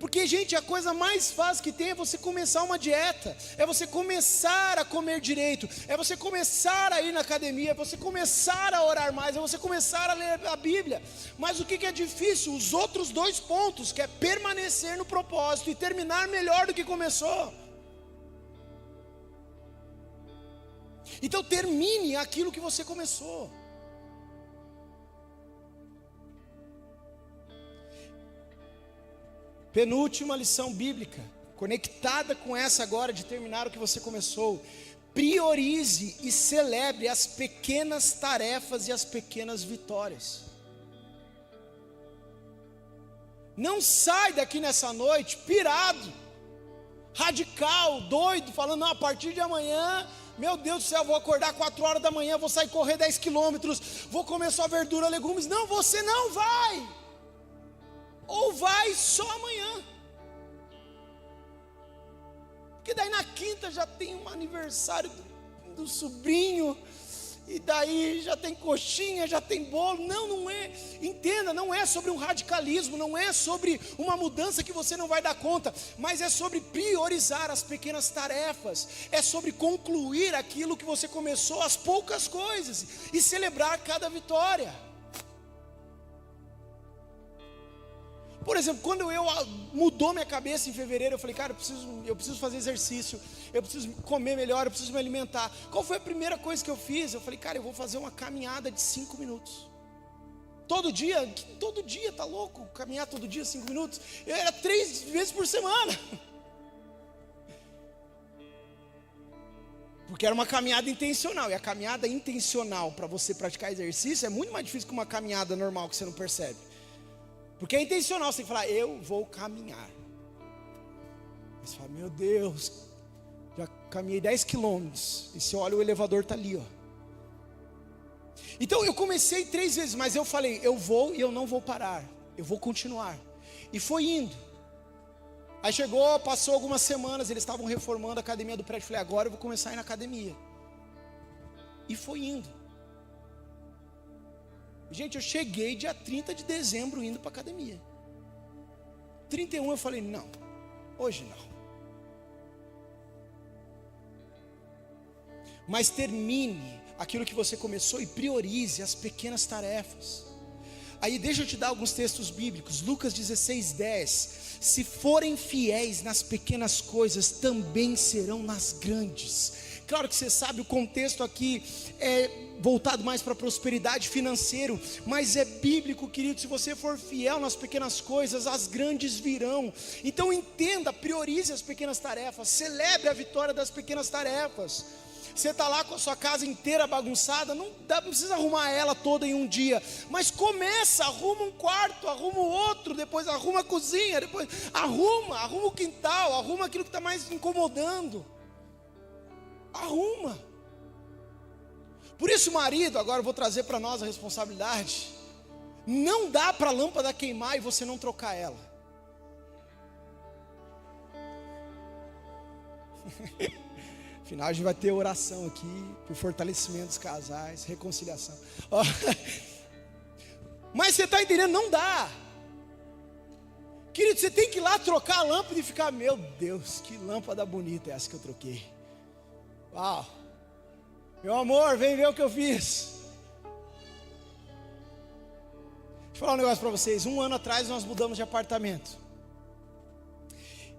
Speaker 1: Porque, gente, a coisa mais fácil que tem é você começar uma dieta, é você começar a comer direito, é você começar a ir na academia, é você começar a orar mais, é você começar a ler a Bíblia. Mas o que é difícil? Os outros dois pontos, que é permanecer no propósito e terminar melhor do que começou. Então termine aquilo que você começou. Penúltima lição bíblica, conectada com essa agora de terminar o que você começou: priorize e celebre as pequenas tarefas e as pequenas vitórias. Não sai daqui nessa noite pirado, radical, doido, falando, não, a partir de amanhã, meu Deus do céu, vou acordar 4 horas da manhã, vou sair correr 10 quilômetros, vou comer só verdura, legumes. Não, você não vai. Ou vai só amanhã. Porque daí na quinta já tem um aniversário do sobrinho, e daí já tem coxinha, já tem bolo. Não, não é. Entenda, não é sobre um radicalismo, não é sobre uma mudança que você não vai dar conta, mas é sobre priorizar as pequenas tarefas, é sobre concluir aquilo que você começou, as poucas coisas, e celebrar cada vitória. Por exemplo, quando mudou minha cabeça em fevereiro, eu falei, cara, eu preciso fazer exercício, eu preciso comer melhor, eu preciso me alimentar. Qual foi a primeira coisa que eu fiz? Eu falei, cara, eu vou fazer uma caminhada de 5 minutos. Todo dia, tá louco? Caminhar todo dia 5 minutos? Era 3 vezes por semana. Porque era uma caminhada intencional, e a caminhada intencional para você praticar exercício é muito mais difícil que uma caminhada normal que você não percebe. Porque é intencional, você tem que falar, eu vou caminhar. Você fala, meu Deus, já caminhei 10 quilômetros, e você olha, o elevador está ali, ó. Então eu comecei 3 vezes, mas eu falei, eu vou e eu não vou parar, eu vou continuar. E foi indo. Aí passou algumas semanas, eles estavam reformando a academia do prédio, eu falei, agora eu vou começar a ir na academia. E foi indo. Gente, eu cheguei dia 30 de dezembro indo para a academia. 31 eu falei, não, hoje não. Mas termine aquilo que você começou e priorize as pequenas tarefas. Aí deixa eu te dar alguns textos bíblicos. Lucas 16:10. Se forem fiéis nas pequenas coisas, também serão nas grandes. Claro que você sabe, o contexto aqui é voltado mais para a prosperidade financeira, mas é bíblico, querido. Se você for fiel nas pequenas coisas, as grandes virão. Então entenda, priorize as pequenas tarefas, celebre a vitória das pequenas tarefas. Você está lá com a sua casa inteira bagunçada, não precisa arrumar ela toda em um dia, mas começa, arruma um quarto, arruma o outro, depois arruma a cozinha, depois arruma o quintal, arruma aquilo que está mais incomodando. Arruma. Por isso, marido, agora eu vou trazer para nós a responsabilidade. Não dá para a lâmpada queimar e você não trocar ela. Afinal, a gente vai ter oração aqui por fortalecimento dos casais, reconciliação. Mas você está entendendo? Não dá. Querido, você tem que ir lá trocar a lâmpada e ficar, meu Deus, que lâmpada bonita é essa que eu troquei. Uau, meu amor, vem ver o que eu fiz. Deixa eu falar um negócio para vocês. 1 ano atrás nós mudamos de apartamento.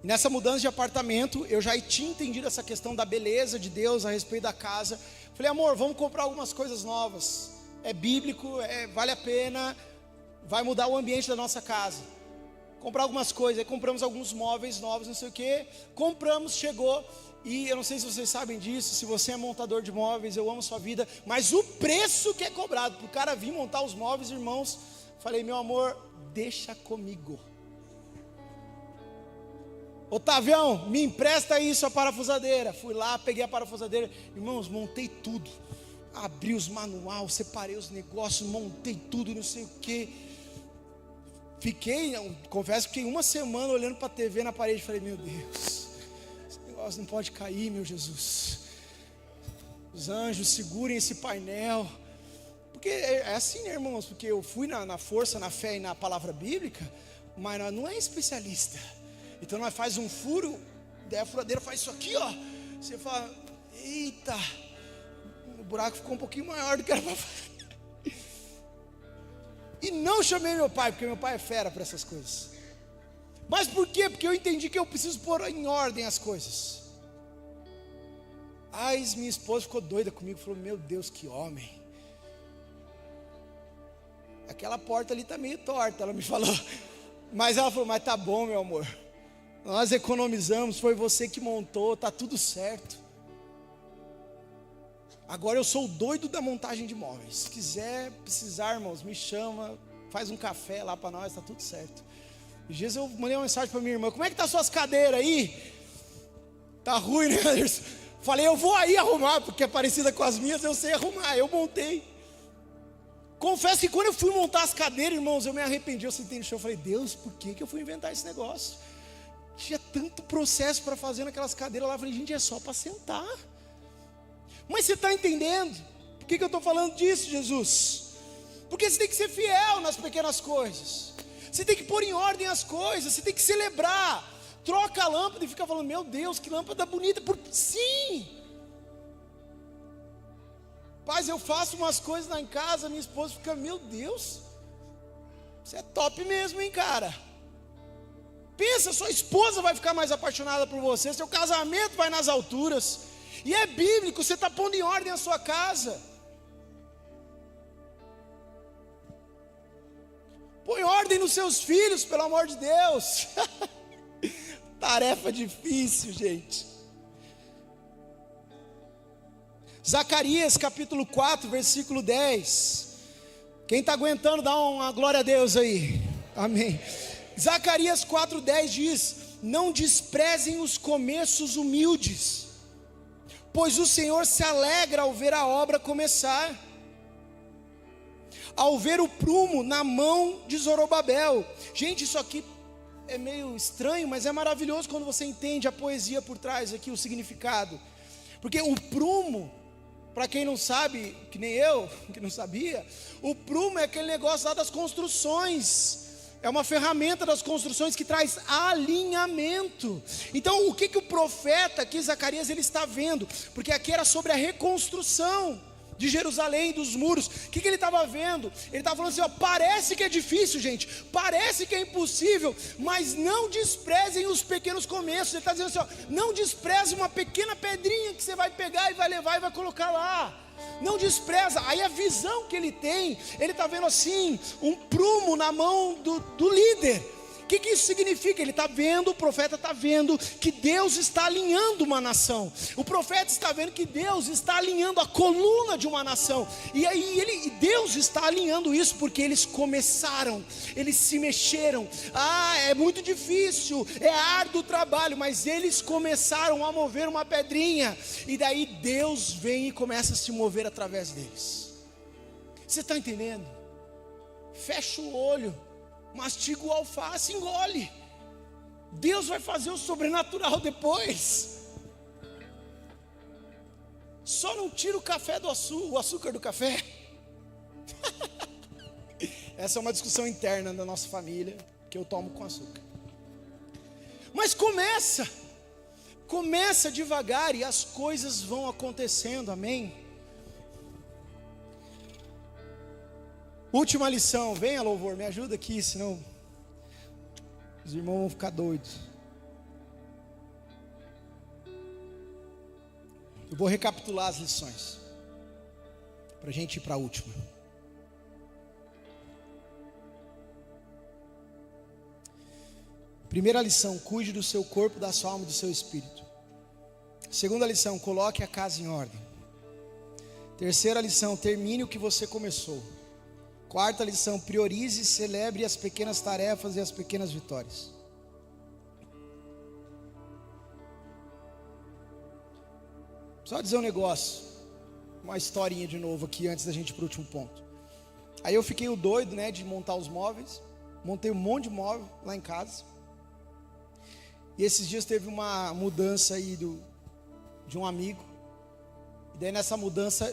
Speaker 1: E nessa mudança de apartamento, eu já tinha entendido essa questão da beleza de Deus a respeito da casa. Falei, amor, vamos comprar algumas coisas novas. É bíblico, vale a pena, vai mudar o ambiente da nossa casa. Comprar algumas coisas, aí compramos alguns móveis novos, não sei o que. Compramos, chegou. E eu não sei se vocês sabem disso, se você é montador de móveis, eu amo sua vida, mas o preço que é cobrado para o cara vir montar os móveis, irmãos, falei, meu amor, deixa comigo. Otavião, me empresta isso, a parafusadeira. Fui lá, peguei a parafusadeira, irmãos, montei tudo. Abri os manual, separei os negócios, montei tudo, não sei o que. Confesso que fiquei 1 semana olhando para a TV na parede, falei, meu Deus, não pode cair, meu Jesus. Os anjos segurem esse painel. Porque é assim, né, irmãos? Porque eu fui na força, na fé e na palavra bíblica, mas nós não é especialista. Então nós faz um furo, daí a furadeira faz isso aqui, ó. Você fala, eita, o buraco ficou um pouquinho maior do que era para fazer. E não chamei meu pai, porque meu pai é fera para essas coisas. Mas por quê? Porque eu entendi que eu preciso pôr em ordem as coisas. Aí minha esposa ficou doida comigo, falou, meu Deus, que homem. Aquela porta ali está meio torta, ela me falou. Mas ela falou, mas tá bom, meu amor. Nós economizamos, foi você que montou, tá tudo certo. Agora eu sou o doido da montagem de móveis. Se precisar, irmãos, me chama, faz um café lá para nós, tá tudo certo. E dias eu mandei uma mensagem para minha irmã, como é que tá suas cadeiras aí? Tá ruim, né, Anderson? Falei, eu vou aí arrumar, porque é parecida com as minhas, eu sei arrumar, eu montei. Confesso que quando eu fui montar as cadeiras, irmãos, eu me arrependi, eu sentei no chão, falei, Deus, por que eu fui inventar esse negócio? Tinha tanto processo para fazer naquelas cadeiras lá, eu falei, gente, é só para sentar. Mas você está entendendo? Por que eu estou falando disso, Jesus? Porque você tem que ser fiel nas pequenas coisas. Você tem que pôr em ordem as coisas. Você tem que celebrar. Troca a lâmpada e fica falando, meu Deus, que lâmpada bonita. Sim. Paz, eu faço umas coisas lá em casa, minha esposa fica, meu Deus, você é top mesmo, hein, cara? Pensa, sua esposa vai ficar mais apaixonada por você, seu casamento vai nas alturas. E é bíblico, você está pondo em ordem a sua casa. Põe ordem nos seus filhos, pelo amor de Deus. Tarefa difícil, gente. Zacarias capítulo 4, versículo 10. Quem está aguentando, dá uma glória a Deus aí. Amém. Zacarias 4,10 diz: não desprezem os começos humildes, pois o Senhor se alegra ao ver a obra começar, ao ver o prumo na mão de Zorobabel. Gente, isso aqui é meio estranho, mas é maravilhoso quando você entende a poesia por trás aqui, o significado. Porque o prumo, para quem não sabe, que nem eu, que não sabia, o prumo é aquele negócio lá das construções. É uma ferramenta das construções que traz alinhamento. Então, o que o profeta aqui, Zacarias, ele está vendo? Porque aqui era sobre a reconstrução de Jerusalém, dos muros. O que ele estava vendo? Ele estava falando assim, ó, parece que é difícil, gente, parece que é impossível, mas não desprezem os pequenos começos. Ele está dizendo assim, ó, não despreze uma pequena pedrinha que você vai pegar e vai levar e vai colocar lá. Não despreza. Aí a visão que ele tem, ele está vendo assim, um prumo na mão do líder. O que isso significa? Ele está vendo, o profeta está vendo que Deus está alinhando uma nação. O profeta está vendo que Deus está alinhando a coluna de uma nação. E aí Deus está alinhando isso porque eles começaram, eles se mexeram. É muito difícil, é árduo o trabalho, mas eles começaram a mover uma pedrinha. E daí Deus vem e começa a se mover através deles. Você está entendendo? Fecha o olho, mastiga o alface, engole. Deus vai fazer o sobrenatural depois. Só não tira o café do o açúcar do café. Essa é uma discussão interna da nossa família, que eu tomo com açúcar. Mas começa devagar e as coisas vão acontecendo, amém? Última lição, venha louvor, me ajuda aqui, senão os irmãos vão ficar doidos. Eu vou recapitular as lições, para a gente ir para a última. Primeira lição, cuide do seu corpo, da sua alma e do seu espírito. Segunda lição, coloque a casa em ordem. Terceira lição, termine o que você começou. Quarta lição, priorize e celebre as pequenas tarefas e as pequenas vitórias. Só dizer um negócio, uma historinha de novo aqui antes da gente ir para o último ponto. Aí eu fiquei o doido, né, de montar os móveis. Montei um monte de móvel lá em casa. E esses dias teve uma mudança aí de um amigo. E daí nessa mudança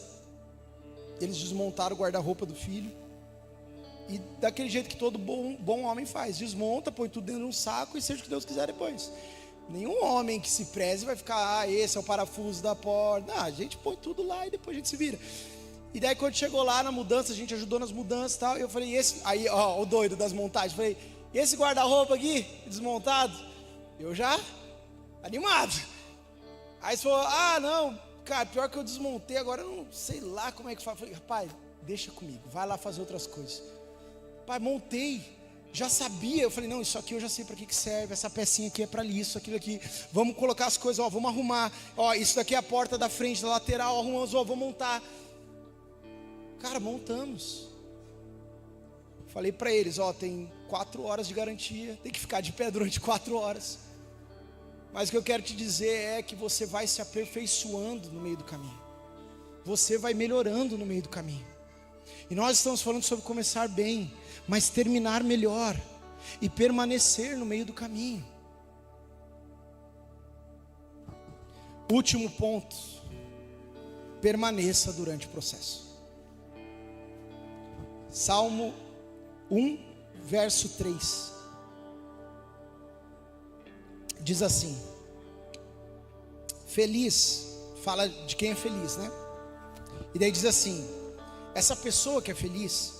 Speaker 1: eles desmontaram o guarda-roupa do filho. E daquele jeito que todo bom homem faz, desmonta, põe tudo dentro de um saco e seja o que Deus quiser depois. Nenhum homem que se preze vai ficar, esse é o parafuso da porta. Não, a gente põe tudo lá e depois a gente se vira. E daí quando chegou lá na mudança, a gente ajudou nas mudanças e tal. Eu falei, aí o doido das montagens, falei, esse guarda-roupa aqui, desmontado, eu já animado. Aí você falou, não, cara, pior que eu desmontei, agora eu não sei lá como é que faz. Eu falei, rapaz, deixa comigo, vai lá fazer outras coisas. Pai, montei, já sabia. Eu falei, não, isso aqui eu já sei para que serve. Essa pecinha aqui é para isso, aquilo aqui. Vamos colocar as coisas, vamos arrumar. Isso daqui é a porta da frente, da lateral, arrumamos, vamos montar. Cara, montamos. Falei para eles, tem 4 horas de garantia, tem que ficar de pé durante 4 horas. Mas o que eu quero te dizer é que você vai se aperfeiçoando no meio do caminho. Você vai melhorando no meio do caminho. E nós estamos falando sobre começar bem, mas terminar melhor e permanecer no meio do caminho. Último ponto. permaneça durante o processo. Salmo 1, verso 3. Diz assim: feliz, fala de quem é feliz, né? E daí diz assim: essa pessoa que é feliz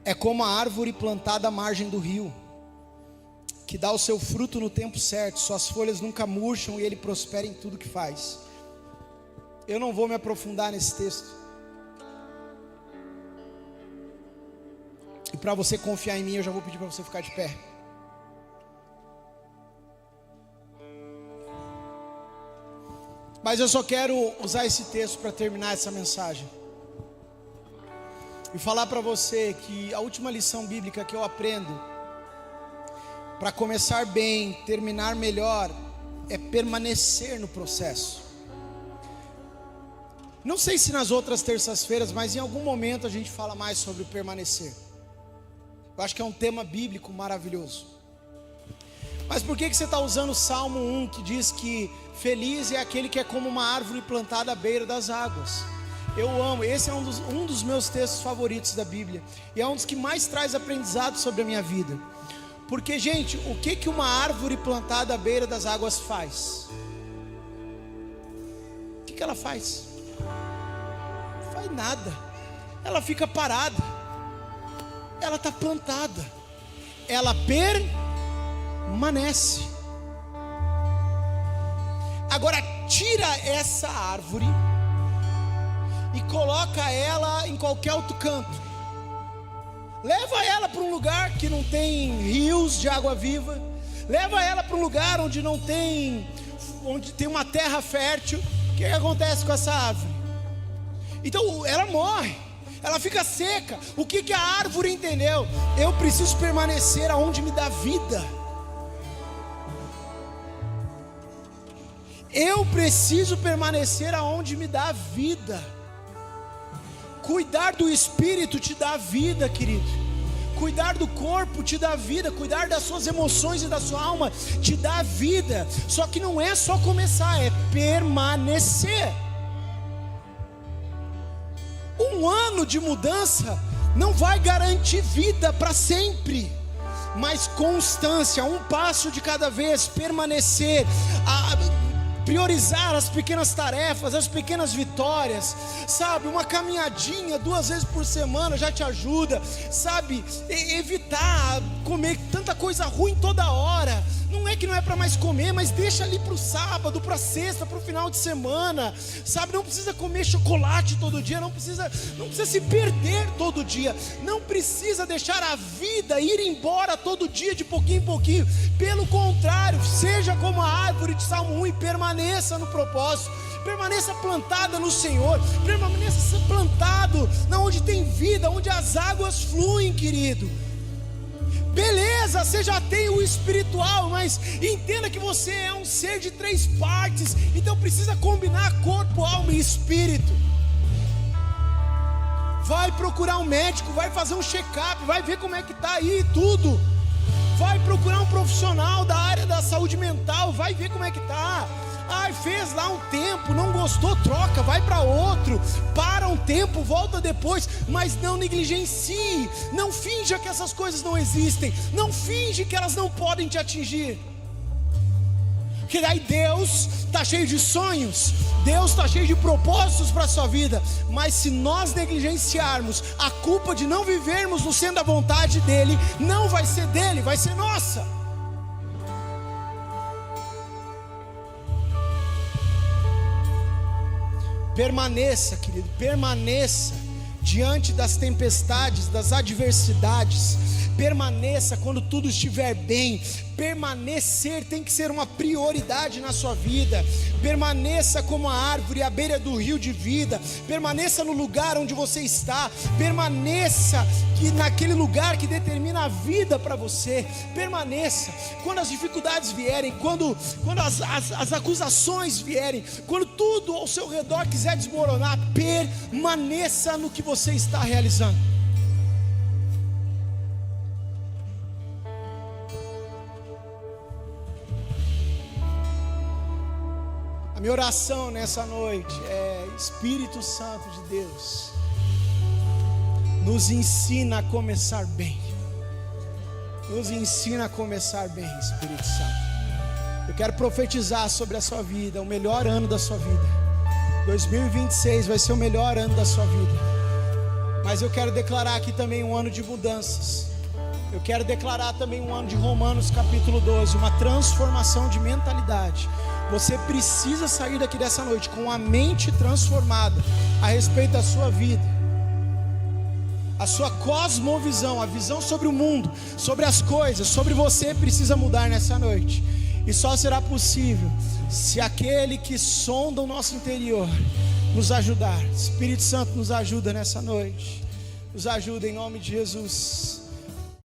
Speaker 1: é como a árvore plantada à margem do rio, que dá o seu fruto no tempo certo, suas folhas nunca murcham e ele prospera em tudo que faz. Eu não vou me aprofundar nesse texto, e para você confiar em mim, eu já vou pedir para você ficar de pé. Mas eu só quero usar esse texto para terminar essa mensagem e falar para você que a última lição bíblica que eu aprendo para começar bem, terminar melhor, é permanecer no processo. Não sei se nas outras terças-feiras, mas em algum momento a gente fala mais sobre permanecer. Eu acho que é um tema bíblico maravilhoso. Mas por que você está usando o Salmo 1, que diz que feliz é aquele que é como uma árvore plantada à beira das águas? Eu amo, esse é um dos meus textos favoritos da Bíblia, e é um dos que mais traz aprendizado sobre a minha vida. Porque, gente, o que uma árvore plantada à beira das águas faz? O que ela faz? Não faz nada. Ela fica parada. Ela está plantada. Ela permanece. Agora tira essa árvore e coloca ela em qualquer outro canto. Leva ela para um lugar que não tem rios de água viva. Leva ela para um lugar onde tem uma terra fértil. O que acontece com essa árvore? Então ela morre, ela fica seca. O que a árvore entendeu? Eu preciso permanecer aonde me dá vida. Eu preciso permanecer aonde me dá vida. Cuidar do espírito te dá vida, querido. Cuidar do corpo te dá vida. Cuidar das suas emoções e da sua alma te dá vida. Só que não é só começar, é permanecer. Um ano de mudança não vai garantir vida para sempre, mas constância, um passo de cada vez, permanecer, priorizar as pequenas tarefas, as pequenas vitórias, sabe? Uma caminhadinha 2 vezes por semana já te ajuda, sabe? Evitar comer tanta coisa ruim toda hora. Não é que não é para mais comer, mas deixa ali para o sábado, para a sexta, para o final de semana, sabe? Não precisa comer chocolate todo dia, não precisa se perder todo dia, não precisa deixar a vida ir embora todo dia de pouquinho em pouquinho. Pelo contrário, seja como a árvore de Salmo 1 e permaneça no propósito. Permaneça plantada no Senhor, permaneça plantado na onde tem vida, onde as águas fluem, querido. Beleza, você já tem o espiritual, mas entenda que você é um ser de 3 partes, então precisa combinar corpo, alma e espírito. Vai procurar um médico, vai fazer um check-up, vai ver como é que está aí tudo. Vai procurar um profissional da área da saúde mental, vai ver como é que está. Fez lá um tempo, não gostou, troca, vai para outro. Para um tempo, volta depois, mas não negligencie. Não finja que essas coisas não existem. Não finge que elas não podem te atingir. Porque daí Deus está cheio de sonhos, Deus está cheio de propósitos para a sua vida. Mas se nós negligenciarmos, a culpa de não vivermos no centro da vontade dEle não vai ser dEle, vai ser nossa. Permaneça, querido, permaneça diante das tempestades, das adversidades. Permaneça quando tudo estiver bem. Permanecer tem que ser uma prioridade na sua vida. Permaneça como a árvore à beira do rio de vida. Permaneça no lugar onde você está. Permaneça naquele lugar que determina a vida para você. Permaneça. Quando as dificuldades vierem, quando as acusações vierem, quando tudo ao seu redor quiser desmoronar, permaneça no que você está realizando. A A minha oração nessa noite é: Espírito Santo de Deus, nos ensina a começar bem. Nos ensina a começar bem, Espírito Santo. Eu quero profetizar sobre a sua vida, o melhor ano da sua vida. 2026 vai ser o melhor ano da sua vida. Mas eu quero declarar aqui também um ano de mudanças. Eu quero declarar também um ano de Romanos capítulo 12, uma transformação de mentalidade. Você precisa sair daqui dessa noite com a mente transformada a respeito da sua vida. A sua cosmovisão, a visão sobre o mundo, sobre as coisas, sobre você precisa mudar nessa noite. E só será possível se aquele que sonda o nosso interior nos ajudar. Espírito Santo, nos ajuda nessa noite. Nos ajuda em nome de Jesus.